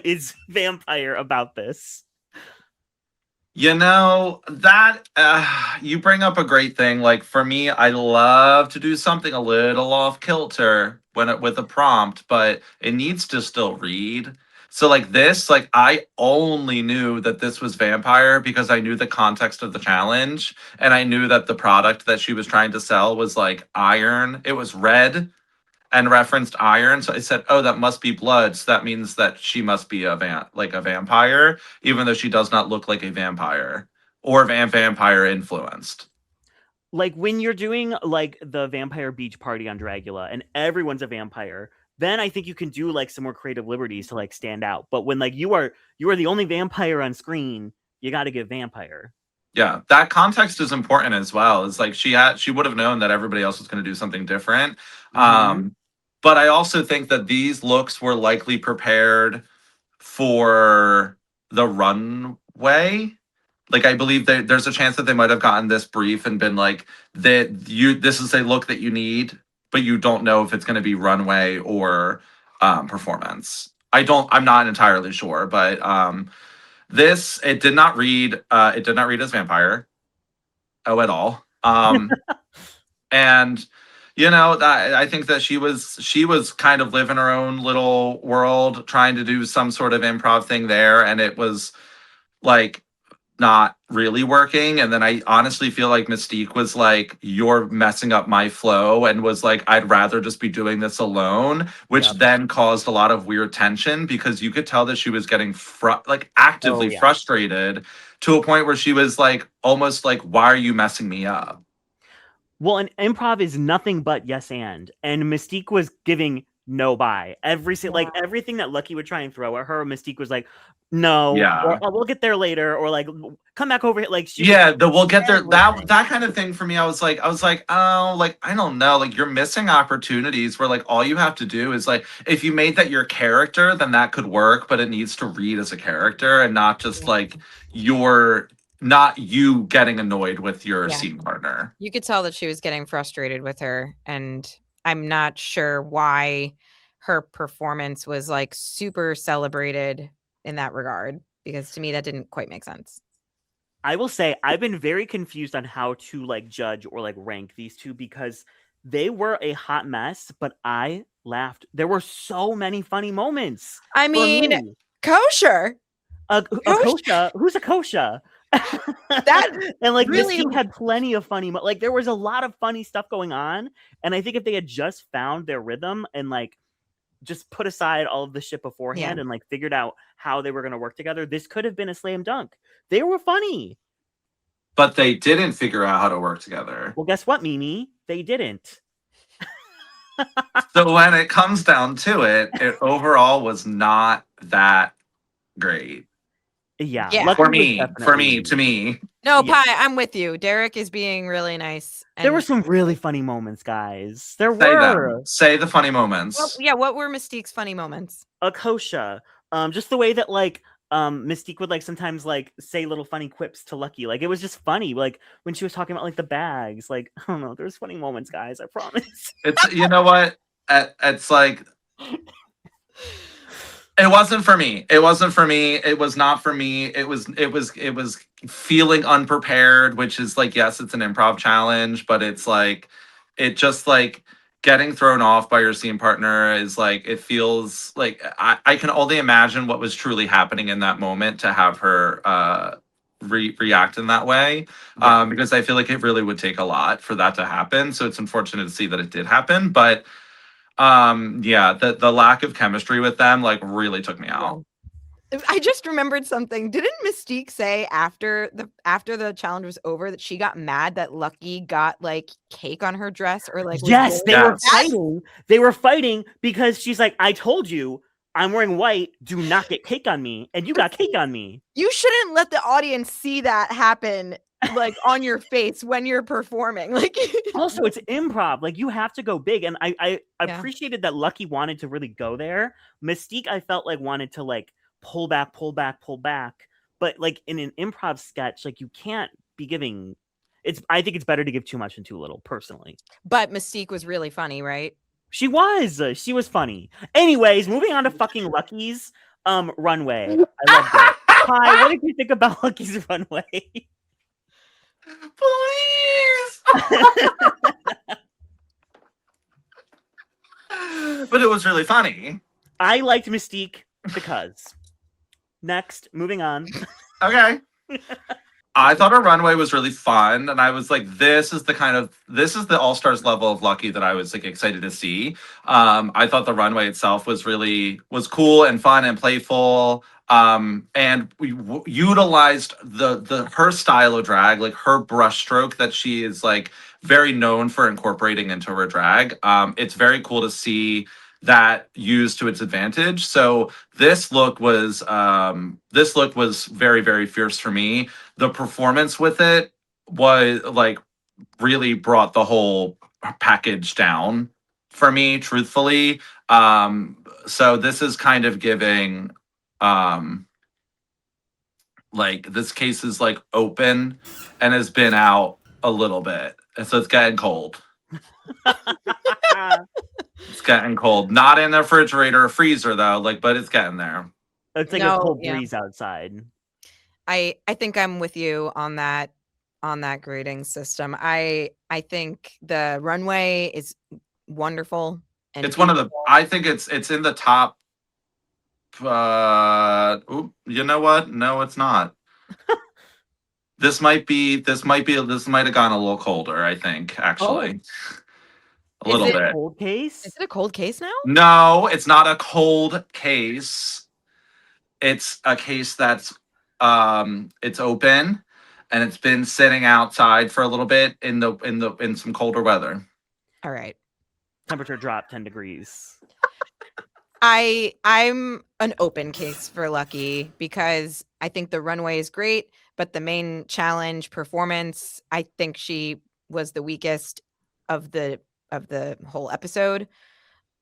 is vampire about this? You know, that you bring up a great thing. Like for me, I love to do something a little off kilter with a prompt, but it needs to still read. So like this, like I only knew that this was vampire because I knew the context of the challenge and I knew that the product that she was trying to sell was like iron. It was red and referenced iron. So I said, "Oh, that must be blood. So that means that she must be a vampire, even though she does not look like a vampire or vampire influenced." Like when you're doing like the vampire beach party on Dragula and everyone's a vampire, then I think you can do like some more creative liberties to like stand out. But when like you are the only vampire on screen, you got to get vampire. Yeah, that context is important as well. It's like she would have known that everybody else was going to do something different. Mhm. But I also think that these looks were likely prepared for the runway. Like I believe there's a chance that they might have gotten this brief and been like that this is a look that you need, but you don't know if it's going to be runway or performance. I'm not entirely sure, but this it did not read as vampire at all. And you know that I think that she was kind of living her own little world trying to do some sort of improv thing there, and it was like not really working. And then I honestly feel like Mystique was like, you're messing up my flow, and was like, I'd rather just be doing this alone, which Yep. then caused a lot of weird tension because you could tell that she was getting actively Oh, yeah. frustrated to a point where she was like almost like, why are you messing me up? Well, an improv is nothing but yes and Mystique was giving no buy. Like everything that Lucky would try and throw at her, Mystique was like, no, or Yeah. oh, we'll get there later, or like come back over here. Like she was Yeah, we'll get there. everything. That kind of thing for me. I was like, oh, like I don't know, like you're missing opportunities where like all you have to do is like if you made that your character, then that could work, but it needs to read as a character and not just like you're not you getting annoyed with your Yeah. scene partner. You could tell that she was getting frustrated with her, and I'm not sure why her performance was like super celebrated in that regard, because to me that didn't quite make sense. I will say I've been very confused on how to like judge or like rank these two because they were a hot mess, but I laughed. There were so many funny moments. I for mean, me. kosher. A kosha? Who's a kosha? That and like really- Mystique had plenty of funny like there was a lot of funny stuff going on, and I think if they had just found their rhythm and like just put aside all of the shit beforehand and like figured out how they were going to work together, this could have been a slam dunk. They were funny, But they didn't figure out how to work together. well, guess what, Mimi? They didn't. So when it comes down to it, it overall was not that great. Yeah, Yeah. Lucky For was me, definitely- to me. No, Yeah. Pi, I'm with you. Derek is being really nice. There were some really funny moments, guys. There Say were. them. Say the funny moments. Well, yeah, what were Mystique's funny moments? A kosha. Just the way that like Mystique would like sometimes like say little funny quips to Lucky. Like it was just funny. Like when she was talking about like the bags. Like I don't know. There's funny moments, guys. I promise. It's you know what? It's like it wasn't for me. It wasn't for me. It was not for me. It was feeling unprepared, which is like, yes, it's an improv challenge, but it's like it just like getting thrown off by your scene partner is like it feels like I can only imagine what was truly happening in that moment to have her react in that way. Yeah. Because I feel like it really would take a lot for that to happen. So it's unfortunate to see that it did happen, but Yeah, the lack of chemistry with them like really took me out. I just remembered something. Didn't Mystique say after the challenge was over that she got mad that Lucky got like cake on her dress or like was Yes, they were Yes. fighting. They were fighting because she's like, I told you I'm wearing white. Do not get cake on me. And you got cake on me. You shouldn't let the audience see that happen like on your face when you're performing. Like Also, it's improv. Like, you have to go big. And I Yeah. appreciated that Lucky wanted to really go there. Mystique, I felt like wanted to like pull back. But like in an improv sketch, like you can't be giving I think it's better to give too much and too little, personally. But Mystique was really funny, right? She was funny. Anyways, moving on to fucking Lucky's runway. I loved it. Hi, what did you think about Lucky's runway? Please. But it was really funny. I liked Mystique because. Next, moving on. Okay. I thought her runway was really fun, and I was like, this is the All-Stars level of Lucky that I was like excited to see. I thought the runway itself was cool and fun and playful. And we utilized her style of drag, like her brushstroke that she is like very known for incorporating into her drag. It's very cool to see that used to its advantage. So this look was very, very fierce for me. The performance with it was like really brought the whole package down for me, truthfully. So this is kind of giving like this case is like open and has been out a little bit. And so it's getting cold. It's getting cold. Not in the refrigerator or freezer though, like, but it's getting there. It's like a cold breeze outside. I think I'm with you on that grading system. I think the runway is wonderful. And It's one of the I think it's in the top you know what? No, it's not. This might have gone a little colder, I think, actually. A little Is it bit. Cold case? Is it a cold case now? No, it's not a cold case. It's a case that's it's open and it's been sitting outside for a little bit in some colder weather. All right. Temperature dropped 10 degrees. I'm an open case for Lucky because I think the runway is great, but the main challenge performance, I think she was the weakest of the whole episode.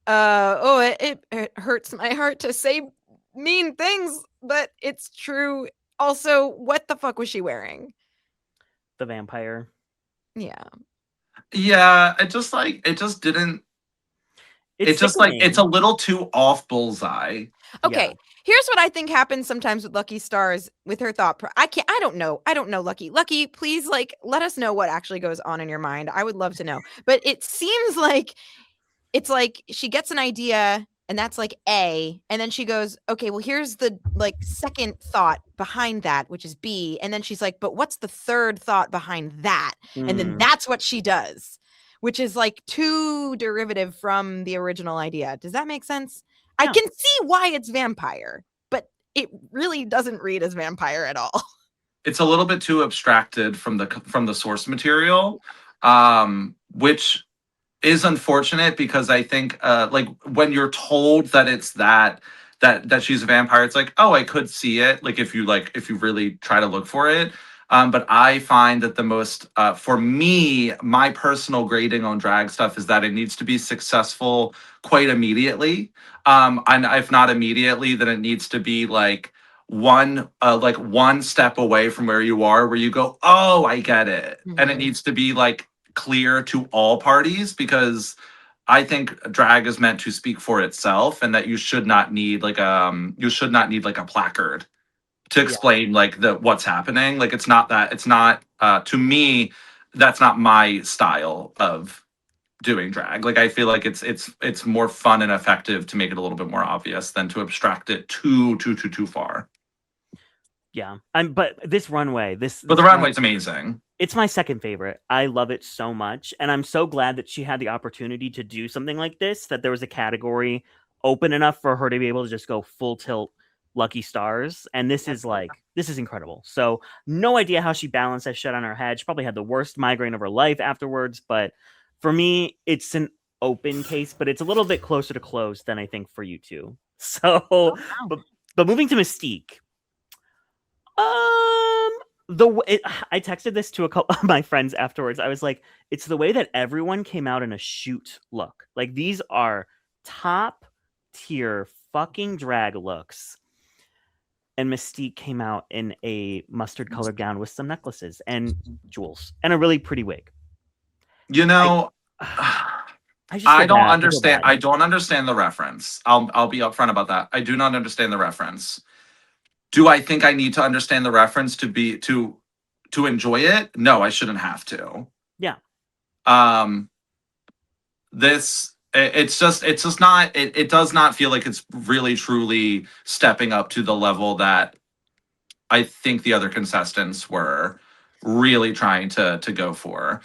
It hurts my heart to say mean things, but it's true. Also, what the fuck was she wearing? The vampire. Yeah. Yeah, it just didn't. It's just like it's a little too off bullseye. Okay, here's what I think happens sometimes with Lucky Stars with her thought. I don't know, Lucky. Lucky, please, like, let us know what actually goes on in your mind. I would love to know. But it seems like it's like she gets an idea and that's like A, and then she goes, okay, well, here's the like second thought behind that, which is B, and then she's like, but what's the third thought behind that? And then that's what she does, which is like too derivative from the original idea. Does that make sense? Yeah. I can see why it's vampire, but it really doesn't read as vampire at all. It's a little bit too abstracted from the source material, which is unfortunate because I think like when you're told that it's that she's a vampire, it's like, oh, I could see it. Like if you really try to look for it. But I find that the most, for me, my personal grading on drag stuff is that it needs to be successful quite immediately. And if not immediately, then it needs to be like one step away from where you are, where you go, oh, I get it. Mm-hmm. And it needs to be like clear to all parties, because I think drag is meant to speak for itself, and that you should not need like a placard to explain like what's happening. Like it's not to me, that's not my style of doing drag. Like I feel like it's more fun and effective to make it a little bit more obvious than to abstract it too far. Yeah. But this runway, the runway's amazing. It's my second favorite. I love it so much, and I'm so glad that she had the opportunity to do something like this, that there was a category open enough for her to be able to just go full tilt Lucky Stars, and this is incredible. So, no idea how she balanced that shit on her head. She probably had the worst migraine of her life afterwards, but for me, it's an open case, but it's a little bit closer to close than I think for you two. So, wow. but moving to Mystique. Um, I texted this to a couple of my friends afterwards. I was like, it's the way that everyone came out in a shoot look. Like, these are top tier fucking drag looks. And Mystique came out in a mustard colored gown with some necklaces and jewels and a really pretty wig. You I, know, I just I feel don't bad. I feel understand. bad. I don't understand the reference. I'll be upfront about that. I do not understand the reference. Do I think I need to understand the reference to enjoy it? No, I shouldn't have to. Yeah. Um, it's just not. It does not feel like it's really truly stepping up to the level that I think the other contestants were really trying to go for.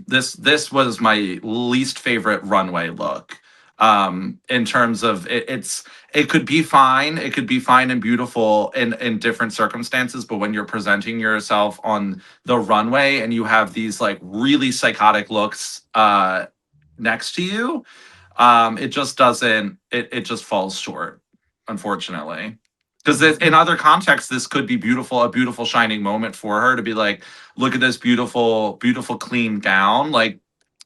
This was my least favorite runway look. In terms of it could be fine. It could be fine and beautiful in different circumstances, but when you're presenting yourself on the runway and you have these like really psychotic looks next to you, it just doesn't. It just falls short, unfortunately. Because in other contexts, this could be beautiful, a beautiful shining moment for her to be like, look at this beautiful, beautiful, clean gown. Like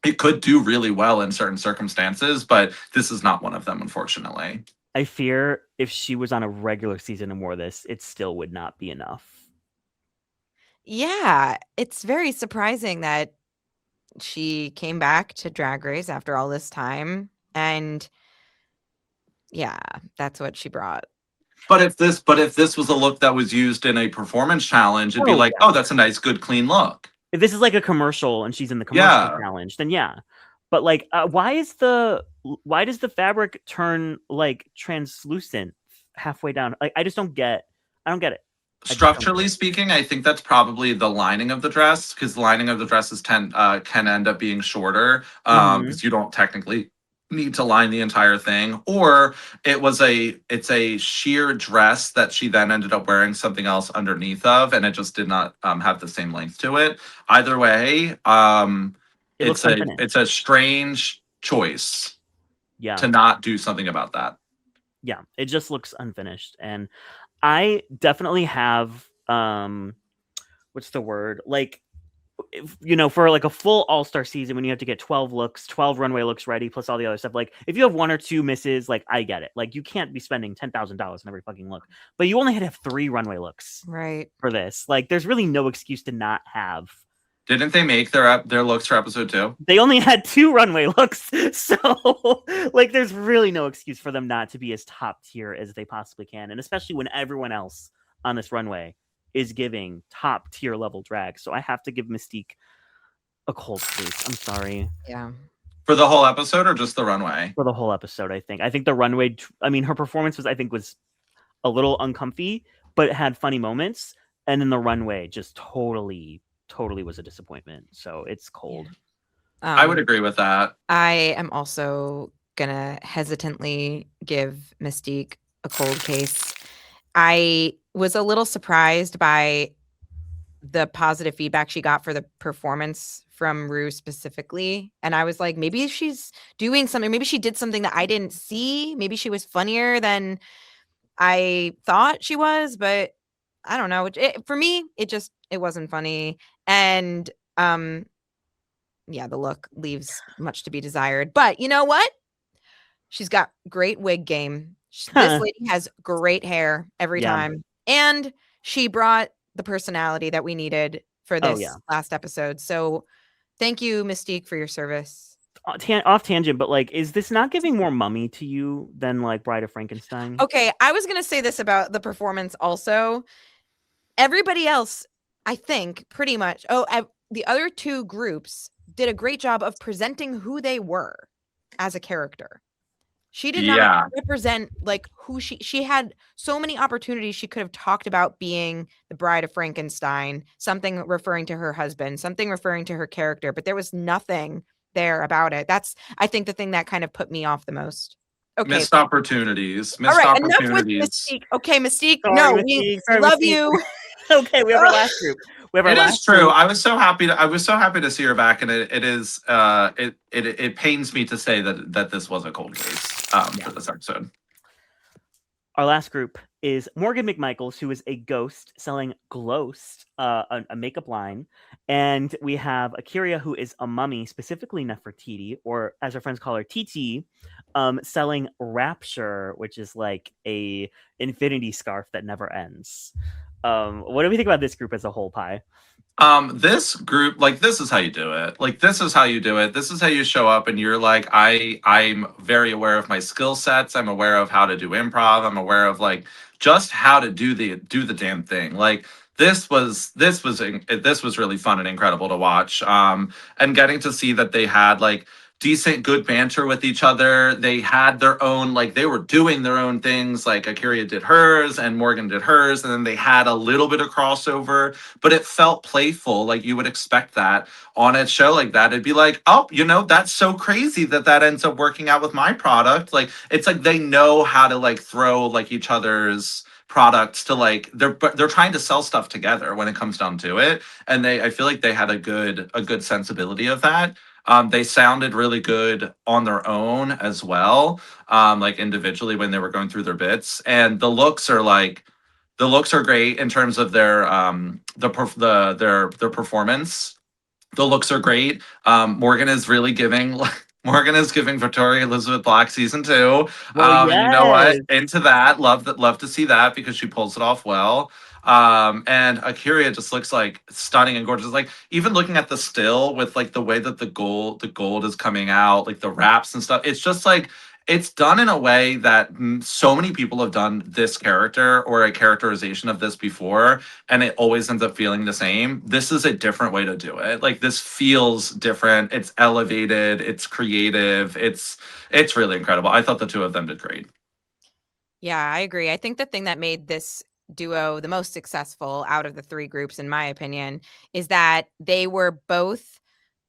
it could do really well in certain circumstances, but this is not one of them, unfortunately. I fear if she was on a regular season and wore this, it still would not be enough. Yeah, it's very surprising that she came back to Drag Race after all this time, and yeah, that's what she brought. But if this was a look that was used in a performance challenge, it'd be Oh, like, yeah. oh, that's a nice, good, clean look. If this is like a commercial and she's in the commercial Yeah. challenge, then yeah. But like, why does the fabric turn like translucent halfway down? Like, I don't get it. I just don't get Structurally it. speaking, I think that's probably the lining of the dress because the lining of the dresses can end up being shorter Mhm. because you don't technically need to line the entire thing, or it's a sheer dress that she then ended up wearing something else underneath of, and it just did not have the same length to it. Either way, It looks it's unfinished. a strange choice Yeah. to not do something about that. Yeah. It just looks unfinished. And I definitely have what's the word? Like, for like a full all-star season when you have to get 12 looks, 12 runway looks ready plus all the other stuff, like if you have one or two misses, like I get it. Like you can't be spending $10,000 on every fucking look. But you only had to have 3 runway looks Right. for this. Like there's really no excuse to not have. Didn't they make their looks for episode 2? They only had 2 runway looks. So like there's really no excuse for them not to be as top tier as they possibly can, and especially when everyone else on this runway is giving top tier level drag. So I have to give Mystique a cold case. I'm sorry. Yeah. For the whole episode or just the runway? For the whole episode, I think the runway, I mean, her performance was a little uncomfy, but it had funny moments, and then the runway just totally was a disappointment. So it's cold. I would agree with that. I am also gonna hesitantly give Mystique a cold case. I was a little surprised by the positive feedback she got for the performance from Rue specifically. And I was like, maybe she's doing something. Maybe she did something that I didn't see. Maybe she was funnier than I thought she was, but I don't know. For me, it wasn't funny. And yeah, the look leaves much to be desired. But you know what? She's got great wig game. This lady has great hair every Yeah. time. And she brought the personality that we needed for Oh, this yeah. last episode. So thank you, Mystique, for your service. Off tangent, but like, is this not giving more Mummy to you than like Bride of Frankenstein? Okay, I was going to say this about the performance also. Everybody else, I think, pretty much, the other 2 groups did a great job of presenting who they were as a character. She did not Yeah. represent like who she had so many opportunities. She could have talked about being the bride of Frankenstein, something referring to her husband, something referring to her character, but there was nothing there about it. That's, I think, the thing that kind of put me off the most. Okay. Missed opportunities. All Missed right. Enough with opportunities. Mystique. Okay, Mystique. Sorry, No, Mystique. we Sorry, love Mystique. you. Okay, we have our last group. We have our It last is true. group. I was so happy to see her back, and it pains me to say that this was a cold case for this episode. Our last group is Morgan McMichaels, who is a ghost selling Glost, a makeup line. And we have Akira, who is a mummy, specifically Nefertiti, or as her friends call her, TT, selling Rapture, which is like a infinity scarf that never ends. What do we think about this group as a whole, Pie? This group, like, this is how you do it. Like, this is how you do it. This is how you show up, and you're like, I'm very aware of my skill sets. I'm aware of how to do improv. I'm aware of like just how to do the damn thing. Like, this was really fun and incredible to watch. And getting to see that they had like decent good banter with each other. They had their own, like, they were doing their own things. Like Akira did hers and Morgan did hers, and then they had a little bit of crossover, but it felt playful. Like you would expect that on a show like that. It'd be like, oh, that's so crazy that ends up working out with my product. Like, it's like they know how to like throw like each other's products to like they're trying to sell stuff together when it comes down to it, and I feel like they had a good sensibility of that. They sounded really good on their own as well, like individually when they were going through their bits, and the looks are great in terms of their performance. The looks are great. Morgan is really giving. Morgan is giving Victoria Elizabeth Black season 2. Well, And you know what? yes. Into that. Love to see that because she pulls it off well. And Akira just looks like stunning and gorgeous. Like, even looking at the still with like the way that the gold is coming out, like the wraps and stuff. It's just like it's done in a way that so many people have done this character or a characterization of this before, and it always ends up feeling the same. This is a different way to do it. Like, this feels different. It's elevated. It's creative. It's really incredible. I thought the two of them did great. Yeah, I agree. I think the thing that made this duo the most successful out of the 3 groups, in my opinion, is that they were both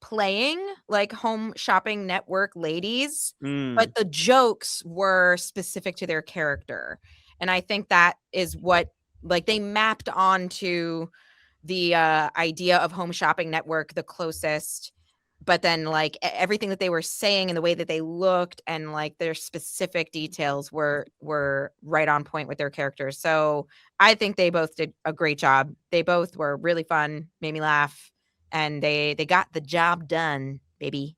playing like home shopping network ladies, but the jokes were specific to their character. And I think that is what, like, they mapped onto the idea of home shopping network the closest. But then like everything that they were saying and the way that they looked and like their specific details were right on point with their characters. So I think they both did a great job. They both were really fun, made me laugh, and they got the job done, baby.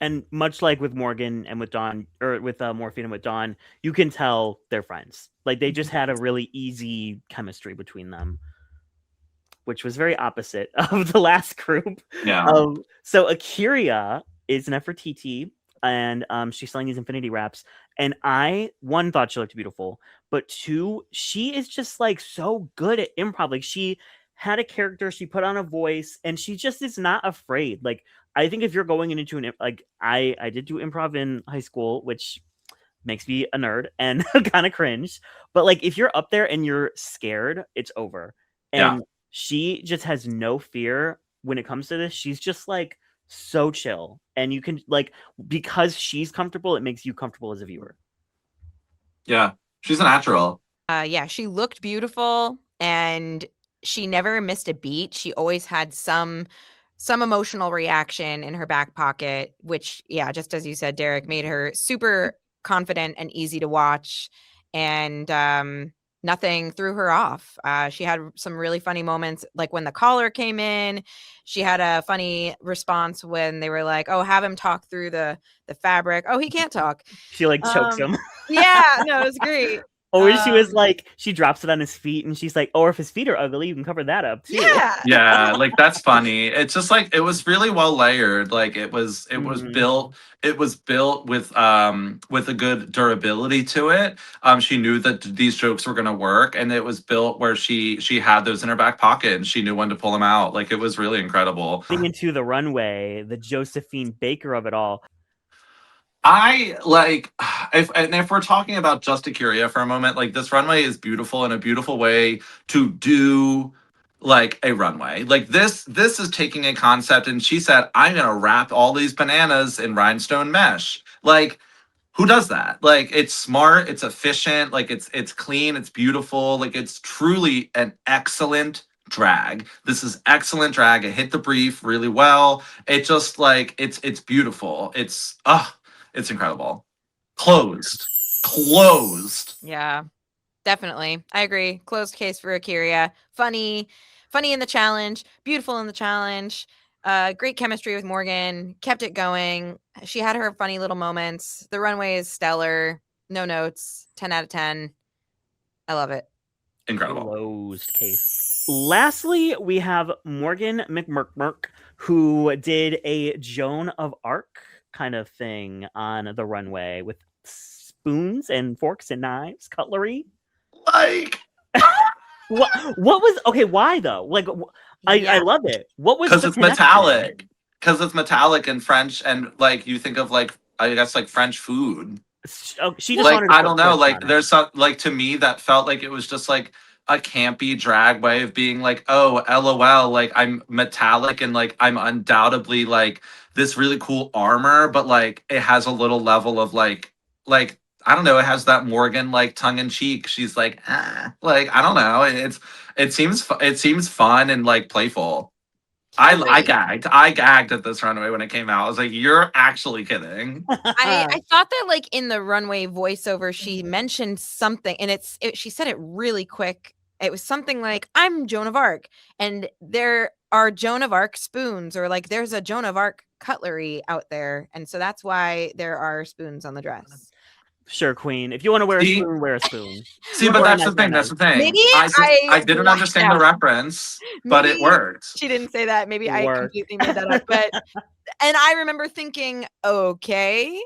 And much like with Morgan and with Dawn, or with Morphine and with Dawn, you can tell they're friends. Like, they just had a really easy chemistry between them, which was very opposite of the last group. Yeah. So Akira is Nefertiti, and she's selling these infinity wraps. And I, one, thought she looked beautiful, but 2, she is just like so good at improv. Like, she had a character, she put on a voice, and she just is not afraid. Like, I think if you're going into an, like, I did do improv in high school, which makes me a nerd and kind of cringe. But like, if you're up there and you're scared, it's over. And she just has no fear when it comes to this. She's just like so chill. And you can, like, because she's comfortable, it makes you comfortable as a viewer. Yeah. She's a natural. Yeah, she looked beautiful and she never missed a beat. She always had some emotional reaction in her back pocket, which, yeah, just as you said, Derek, made her super confident and easy to watch. And nothing threw her off. She had some really funny moments, like when the caller came in. She had a funny response when they were like, "Oh, have him talk through the fabric." Oh, he can't talk. She like chokes him. Yeah, no, it was great. Or she was like, she drops it on his feet and she's like, or if his feet are ugly, you can cover that up too. Yeah. Yeah, like, that's funny. It's just like, it was really well layered. Like, it was built with a good durability to it. She knew that these jokes were gonna work, and it was built where she had those in her back pocket and she knew when to pull them out. Like, it was really incredible. Getting into the runway, the Josephine Baker of it all. I like if we're talking about just Akuria for a moment, like this runway is beautiful and a beautiful way to do like a runway. Like this is taking a concept and she said, I'm gonna wrap all these bananas in rhinestone mesh. Like who does that? Like it's smart, it's efficient, like it's clean, it's beautiful, like it's truly an excellent drag. This is excellent drag. It hit the brief really well. It just like it's beautiful. It's incredible. Closed. Closed. Yeah, definitely. I agree. Closed case for Akiria. Funny in the challenge, beautiful in the challenge. Great chemistry with Morgan. Kept it going. She had her funny little moments. The runway is stellar. No notes. 10 out of 10. I love it. Incredible. Closed case. Lastly, we have Morgan McMurk, who did a Joan of Arc kind of thing on the runway with spoons and forks and knives, cutlery. Like What was okay? Why though? Like, I Yeah. love it. What was because the it's connection? metallic. Because it's metallic and French and like you think of like I guess like French food. Oh, she just Like wanted to I put don't know, forks like on it. there's some like to me that felt like it was just like a campy drag way of being like, oh, lol, like I'm metallic and like I'm undoubtedly like this really cool armor, but like it has a little level of like I don't know, it has that Morgan like tongue in cheek. She's like, like I don't know, it seems fun and like playful. I Totally. gagged at this runway when it came out. I was like, you're actually kidding. I thought that like in the runway voiceover, she mentioned something, and she said it really quick. It was something like, "I'm Joan of Arc, and there are Joan of Arc spoons," or like, "There's a Joan of Arc cutlery out there," and so that's why there are spoons on the dress. Sure, Queen. If you want to wear a See, spoon, wear a spoon. See, Or but a that's knife, the wear a thing. That's knife. the thing. Maybe I I didn't blacked understand the out. reference, but it Maybe worked. she didn't say that. Maybe I Work. completely made that up. But and I remember thinking, okay.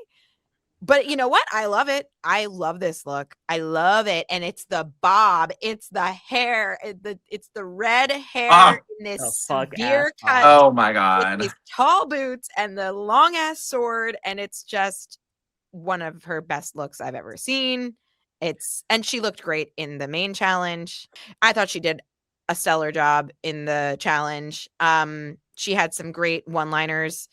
But you know what? I love it. I love this look. I love it. And it's the bob, it's the hair, it's the red hair Ah, in this A fuck severe ass cut bob. oh my with god. these tall boots and the long ass sword. And it's just one of her best looks I've ever seen. And she looked great in the main challenge. I thought she did a stellar job in the challenge. She had some great one-liners,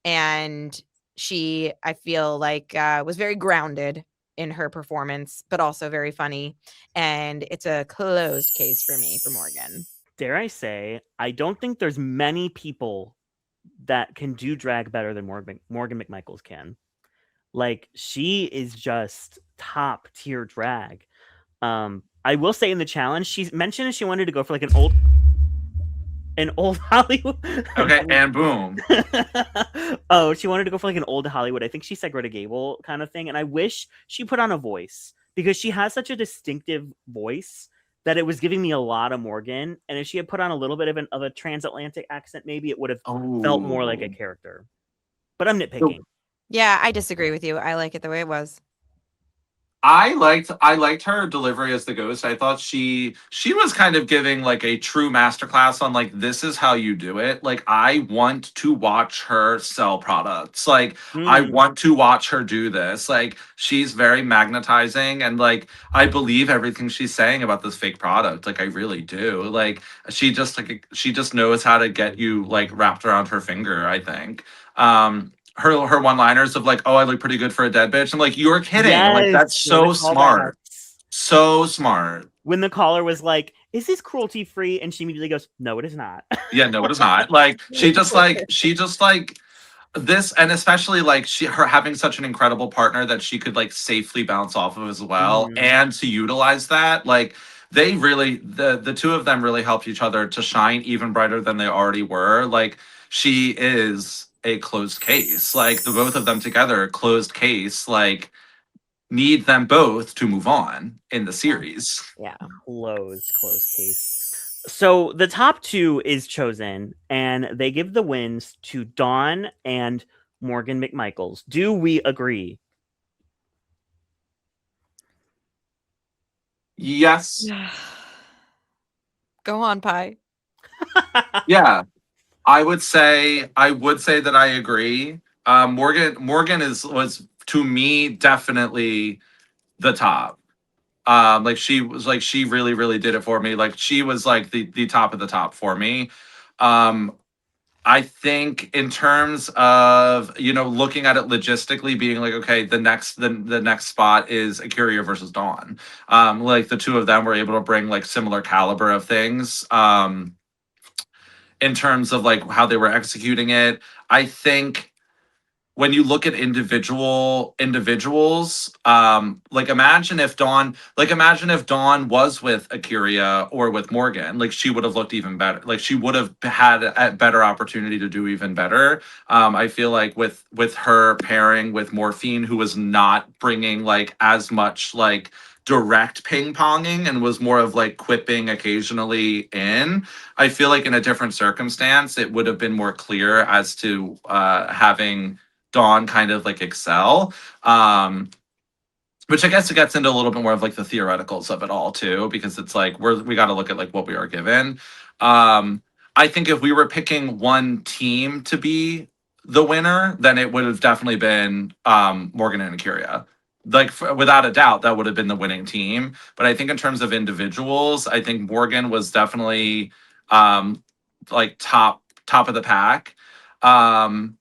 and I feel like was very grounded in her performance, but also very funny. And it's a closed case for me for Morgan. Dare I say, I don't think there's many people that can do drag better than Morgan McMichaels can. Like, she is just top tier drag. I will say in the challenge, she mentioned she wanted to go for like an old Hollywood. Okay, and boom. Oh, she wanted to go for like an old Hollywood. I think she said Greta Gable kind of thing. And I wish she put on a voice because she has such a distinctive voice that it was giving me a lot of Morgan. And if she had put on a little bit of a transatlantic accent, maybe it would have felt more like a character. But I'm nitpicking. Yeah, I disagree with you. I like it the way it was. I liked her delivery as the ghost. I thought she was kind of giving like a true masterclass on like this is how you do it. Like I want to watch her sell products. Like I want to watch her do this. Like she's very magnetizing and like I believe everything she's saying about this fake product. Like I really do. Like she just knows how to get you like wrapped around her finger, I think. Her one-liners of like, "Oh, I look pretty good for a dead bitch." I'm like, "You're kidding!" Like that's Yes, way to so call smart, that. so smart. When the caller was like, "Is this cruelty free?" and she immediately goes, "No, it is not." Yeah, no, it is not. Like she just like this, and especially like her having such an incredible partner that she could like safely bounce off of as well, Mhm. and to utilize that, like they really the two of them really helped each other to shine even brighter than they already were. Like she is a closed case. Like the both of them together, closed case. Like need them both to move on in the series. Yeah. Close case. So the top two is chosen, and they give the wins to Dawn and Morgan McMichaels. Do we agree? Yes. Go on, Pie. Yeah. I would say that I agree. Morgan was to me, definitely the top. Like she really, really did it for me. Like she was like the top of the top for me. Um, I think in terms of looking at it logistically, being like, okay, the next spot is Akira versus Dawn. Like the two of them were able to bring like similar caliber of things. In terms of like how they were executing it, I think when you look at individuals, imagine if Dawn was with Akira or with Morgan, like she would have looked even better. Like she would have had a better opportunity to do even better. I feel like with her pairing with Morphine, who was not bringing like as much like direct ping ponging and was more of like quipping occasionally in. I feel like in a different circumstance, it would have been more clear as to having Dawn kind of like excel. Which I guess it gets into a little bit more of like the theoreticals of it all too, because it's like we got to look at like what we are given. I think if we were picking one team to be the winner, then it would have definitely been Morgan and Akira. Like without a doubt, that would have been the winning team. But I think in terms of individuals, I think Morgan was definitely like top of the pack. Um,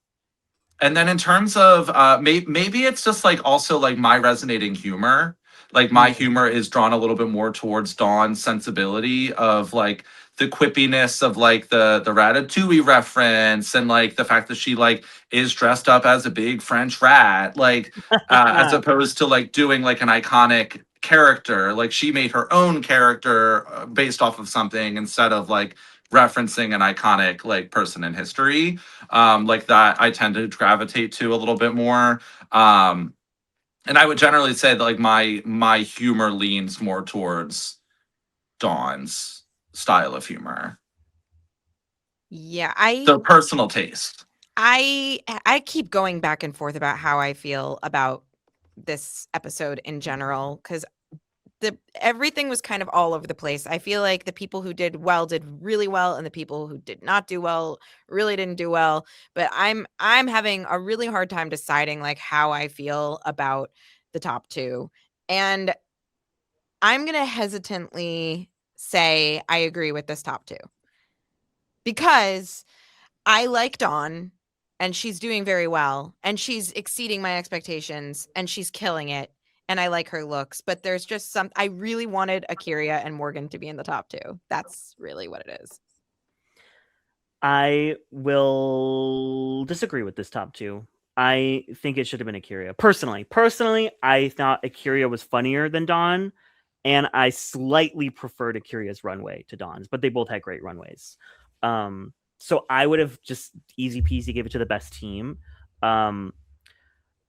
and then in terms of maybe it's just like also like my resonating humor. Like my humor is drawn a little bit more towards Dawn's sensibility of like the quippiness of like the Ratatouille reference and like the fact that she like is dressed up as a big French rat, like as opposed to like doing like an iconic character. Like she made her own character based off of something instead of like referencing an iconic like person in history. Like that I tend to gravitate to a little bit more. And I would generally say that like my humor leans more towards Dawn's style of humor. Yeah, The personal taste. I keep going back and forth about how I feel about this episode in general, because everything was kind of all over the place. I feel like the people who did well did really well, and the people who did not do well really didn't do well. But I'm having a really hard time deciding like how I feel about the top two. And I'm gonna hesitantly say I agree with this top two. Because I like Dawn and she's doing very well and she's exceeding my expectations and she's killing it. And I like her looks, but there's just I really wanted Akira and Morgan to be in the top two. That's really what it is. I will disagree with this top two. I think it should have been Akira. Personally, I thought Akira was funnier than Dawn, and I slightly preferred Akira's runway to Dawn's, but they both had great runways. So I would have just easy peasy gave it to the best team.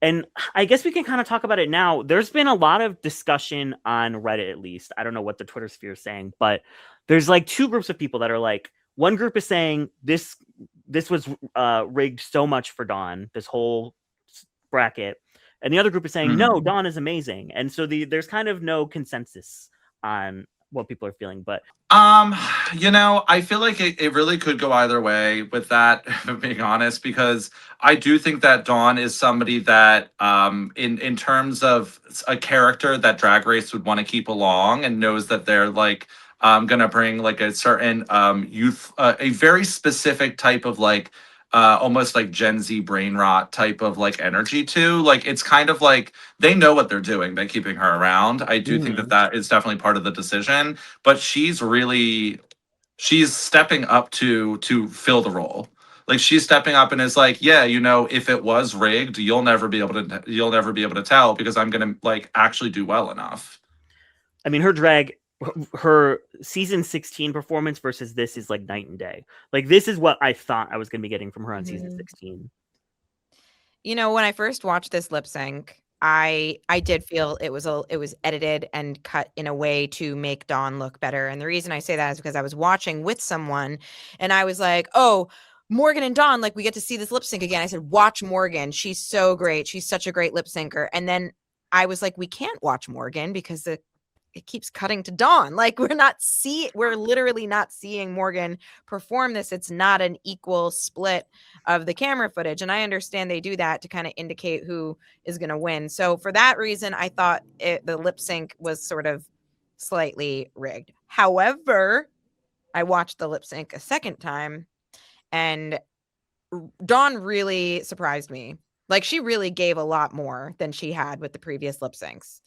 And I guess we can kind of talk about it now. There's been a lot of discussion on Reddit, at least. I don't know what the Twitter sphere is saying, but there's like two groups of people that are like, one group is saying this was rigged so much for Dawn, this whole bracket, and the other group is saying no, Dawn is amazing. And so there's kind of no consensus on what people are feeling. But I feel like it really could go either way with that, if I'm being honest, because I do think that Dawn is somebody that in terms of a character that Drag Race would want to keep along and knows that they're like gonna bring like a certain youth, a very specific type of like almost like Gen Z brain rot type of like energy to. Like it's kind of like they know what they're doing by keeping her around. I do think that is definitely part of the decision, but she's stepping up to fill the role. Like she's stepping up and is like, yeah, if it was rigged, you'll never be able to tell because I'm gonna like actually do well enough. I mean, her season 16 performance versus this is like night and day. Like this is what I thought I was going to be getting from her on season 16. When I first watched this lip sync, I did feel it was edited and cut in a way to make Dawn look better. And the reason I say that is because I was watching with someone and I was like, oh, Morgan and Dawn, like we get to see this lip sync again. I said, watch Morgan. She's so great. She's such a great lip syncer. And then I was like, we can't watch Morgan because the it keeps cutting to Dawn. Like we're literally not seeing Morgan perform this. It's not an equal split of the camera footage. And I understand they do that to kind of indicate who is going to win. So for that reason, I thought the lip sync was sort of slightly rigged. However, I watched the lip sync a second time, and Dawn really surprised me. Like, she really gave a lot more than she had with the previous lip syncs.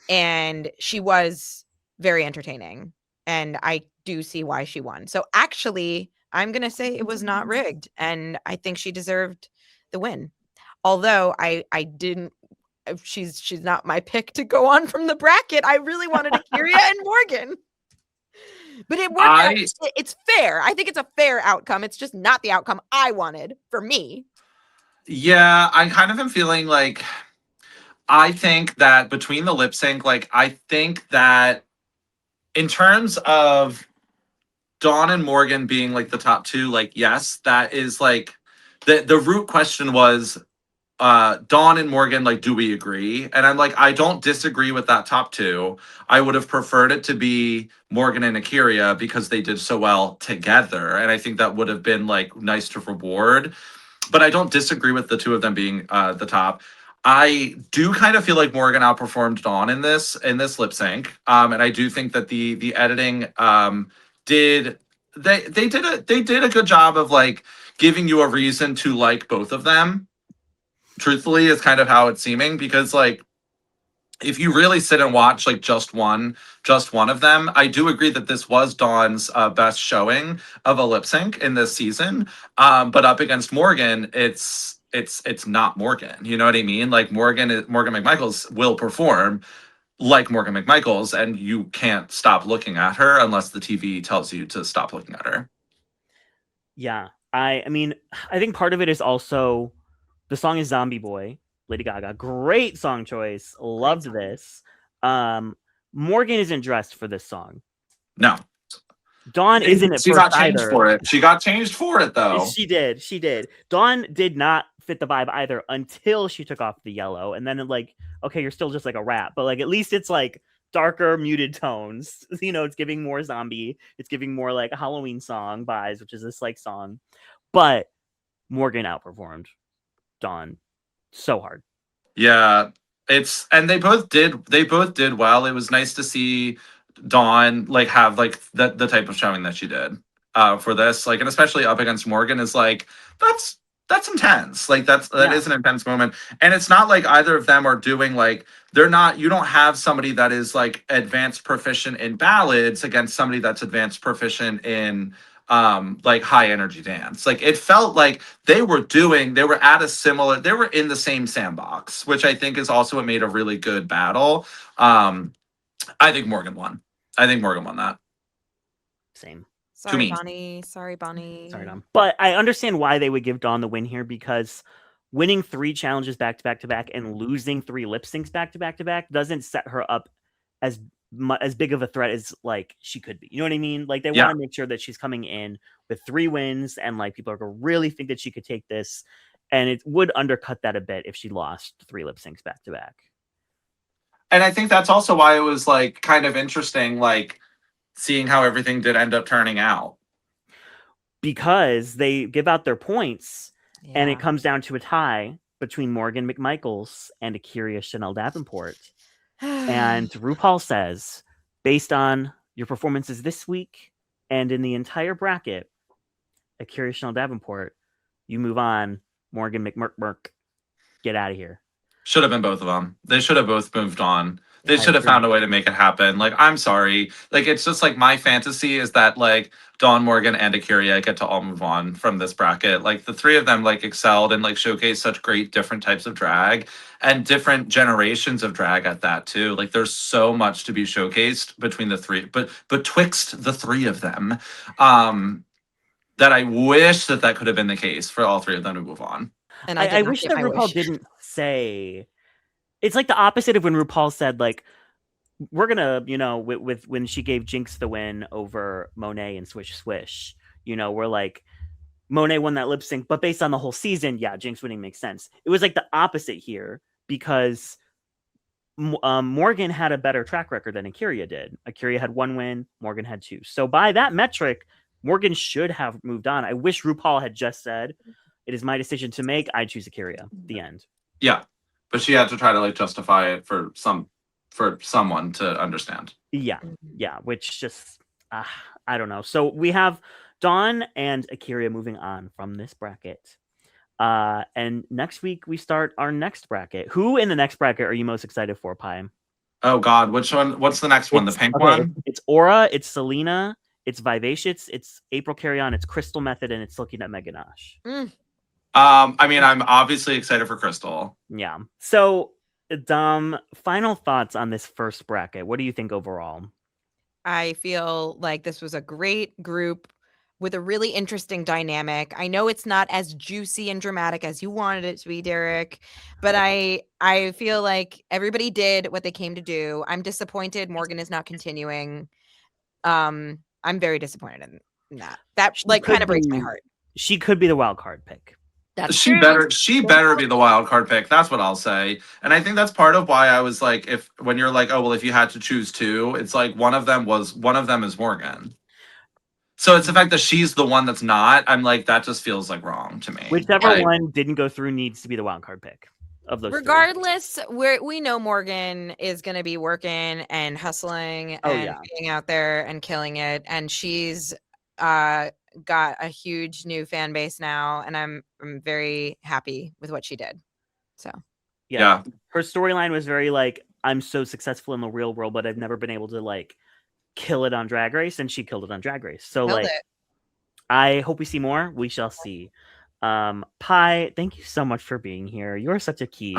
And she was very entertaining. And I do see why she won. So actually, I'm going to say it was not rigged. And I think she deserved the win. Although I didn't, she's not my pick to go on from the bracket. I really wanted Akira and Morgan. But it worked out. It's fair. I think it's a fair outcome. It's just not the outcome I wanted for me. Yeah, I kind of am feeling like, I think that between the lip sync, like, I think that in terms of Dawn and Morgan being like the top two, like, yes, that is like the root question was Dawn and Morgan, like, do we agree? And I'm like, I don't disagree with that top two. I would have preferred it to be Morgan and Akira because they did so well together. And I think that would have been like nice to reward. But I don't disagree with the two of them being the top. I do kind of feel like Morgan outperformed Dawn in this lip sync. And I do think that the editing did they did a good job of like giving you a reason to like both of them. Truthfully, is kind of how it's seeming, because like if you really sit and watch like just one of them, I do agree that this was Dawn's best showing of a lip sync in this season. But up against Morgan, it's not Morgan. You know what I mean? Like Morgan McMichaels will perform like Morgan McMichaels, and you can't stop looking at her unless the TV tells you to stop looking at her. Yeah, I mean, I think part of it is also the song is Zombie Boy, Lady Gaga. Great song choice. Loved this. Morgan isn't dressed for this song. No. Dawn isn't at She first got changed either. for it. She got changed for it though. She did. Dawn did not fit the vibe either until she took off the yellow. And then like, okay, you're still just like a rat, but like at least it's like darker, muted tones. You know, it's giving more zombie. It's giving more like a Halloween song vibes, which is this like song. But Morgan outperformed Dawn so hard. Yeah, and they both did well. It was nice to see Dawn like have like the type of showing that she did for this, like, and especially up against Morgan is like that's intense. Like that is an intense moment. And it's not like either of them are doing like you don't have somebody that is like advanced proficient in ballads against somebody that's advanced proficient in like high energy dance. Like it felt like they were in the same sandbox, which I think is also what made a really good battle. I think Morgan won that. Same. Sorry, Bonnie. Sorry, Dom. But I understand why they would give Dawn the win here, because winning 3 challenges back to back to back and losing 3 lip syncs back to back to back doesn't set her up as big of a threat as like she could be. You know what I mean? Like they want to make sure that she's coming in with 3 wins, and like people are gonna really think that she could take this, and it would undercut that a bit if she lost 3 lip syncs back to back. And I think that's also why it was like kind of interesting, like seeing how everything did end up turning out, because they give out their points and it comes down to a tie between Morgan McMichaels and Akira Chanel Davenport. And RuPaul says, based on your performances this week and in the entire bracket, Akira Chanel Davenport, you move on. Morgan McMurk, get out of here. Should have been both of them. They should have both moved on. They should have found a way to make it happen. Like, I'm sorry. Like, it's just like my fantasy is that like Dawn, Morgan, and Akira get to all move on from this bracket. Like the 3 of them like excelled and like showcased such great different types of drag and different generations of drag at that too. Like there's so much to be showcased between the 3, but betwixt the 3 of them, that I wish that could have been the case for all 3 of them to move on. And I wish that RuPaul didn't say. It's like the opposite of when RuPaul said, like, we're gonna, you know, with when she gave Jinx the win over Monet and Swish Swish, you know, we're like, Monet won that lip sync, but based on the whole season, yeah, Jinx winning makes sense. It was like the opposite here, because Morgan had a better track record than Akira did. Akira had 1 win, Morgan had 2. So by that metric, Morgan should have moved on. I wish RuPaul had just said, "It is my decision to make. I choose Akira." The end. Yeah, but she had to try to like justify it for someone to understand. Yeah, which just I don't know. So we have Dawn and Akira moving on from this bracket. And next week we start our next bracket. Who in the next bracket are you most excited for, Pi? Oh God, which one? What's the next one? The pink one? It's Aura, it's Selena, it's Vivacious, it's April Carry-On, it's Crystal Method, and it's Looking at Meganache. I mean, I'm obviously excited for Crystal. Yeah. So, Dom, final thoughts on this first bracket. What do you think overall? I feel like this was a great group with a really interesting dynamic. I know it's not as juicy and dramatic as you wanted it to be, Derek, but I feel like everybody did what they came to do. I'm disappointed Morgan is not continuing. I'm very disappointed in that. That like kind of breaks my heart. She could be the wild card pick. She better be the wild card pick. That's what I'll say. And I think that's part of why I was like, when you're like, oh well, if you had to choose 2, it's like one of them is Morgan. So it's the fact that she's the one that's not. I'm like, that just feels like wrong to me. Whichever one didn't go through needs to be the wild card pick of those. Regardless, we know Morgan is going to be working and hustling and being out there and killing it, and she's got a huge new fan base now, and I'm very happy with what she did. So yeah. Her storyline was very like, I'm so successful in the real world, but I've never been able to like kill it on Drag Race, and she killed it on Drag Race. So like, I hope we see more. We shall see. Pi, thank you so much for being here. You're such a key.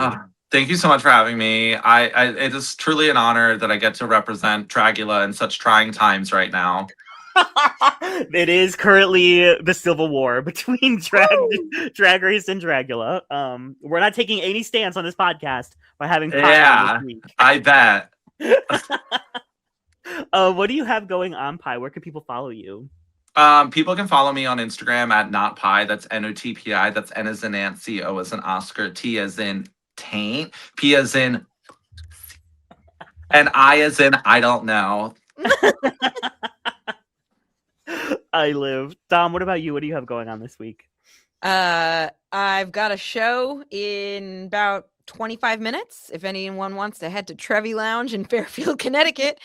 Thank you so much for having me. It is truly an honor that I get to represent Dragula in such trying times right now. It is currently the civil war between Drag Race and Dragula. We're not taking any stance on this podcast by having Pi on this week. I bet. What do you have going on, Pi? Where can people follow you? People can follow me on Instagram at notpi. That's NOTPI. That's N as in Nancy, O as in Oscar, T as in taint, P as in and I as in I don't know. I live. Dom, what about you? What do you have going on this week? I've got a show in about 25 minutes if anyone wants to head to Trevi Lounge in Fairfield, Connecticut.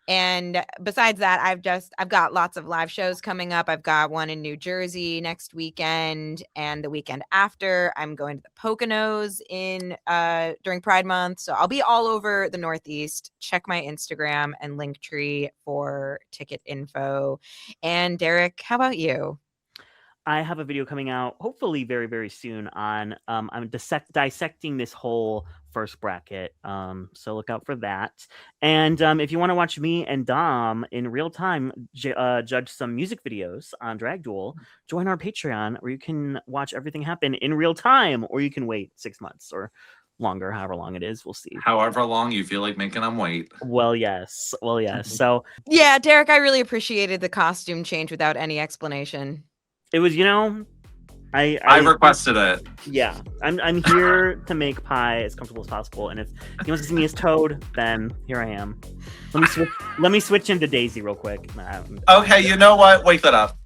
And besides that, I've got lots of live shows coming up. I've got one in New Jersey next weekend, and the weekend after I'm going to the Poconos during Pride Month. So I'll be all over the Northeast. Check my Instagram and Linktree for ticket info. And Derek, how about you? I have a video coming out hopefully very, very soon on I'm dissecting this whole first bracket. So look out for that. And if you want to watch me and Dom in real time judge some music videos on Drag Duel, join our Patreon where you can watch everything happen in real time, or you can wait 6 months or longer, however long it is. We'll see. However long you feel like making them wait. Well, yes. So yeah, Derek, I really appreciated the costume change without any explanation. It was, I requested it. Yeah, I'm here to make Pi as comfortable as possible, and if he wants to see me as Toad, then here I am. Let me switch him to Daisy real quick. Okay, you know what? Wake that up.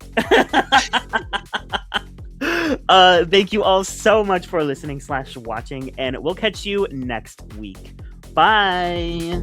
Thank you all so much for listening / watching, and we'll catch you next week. Bye.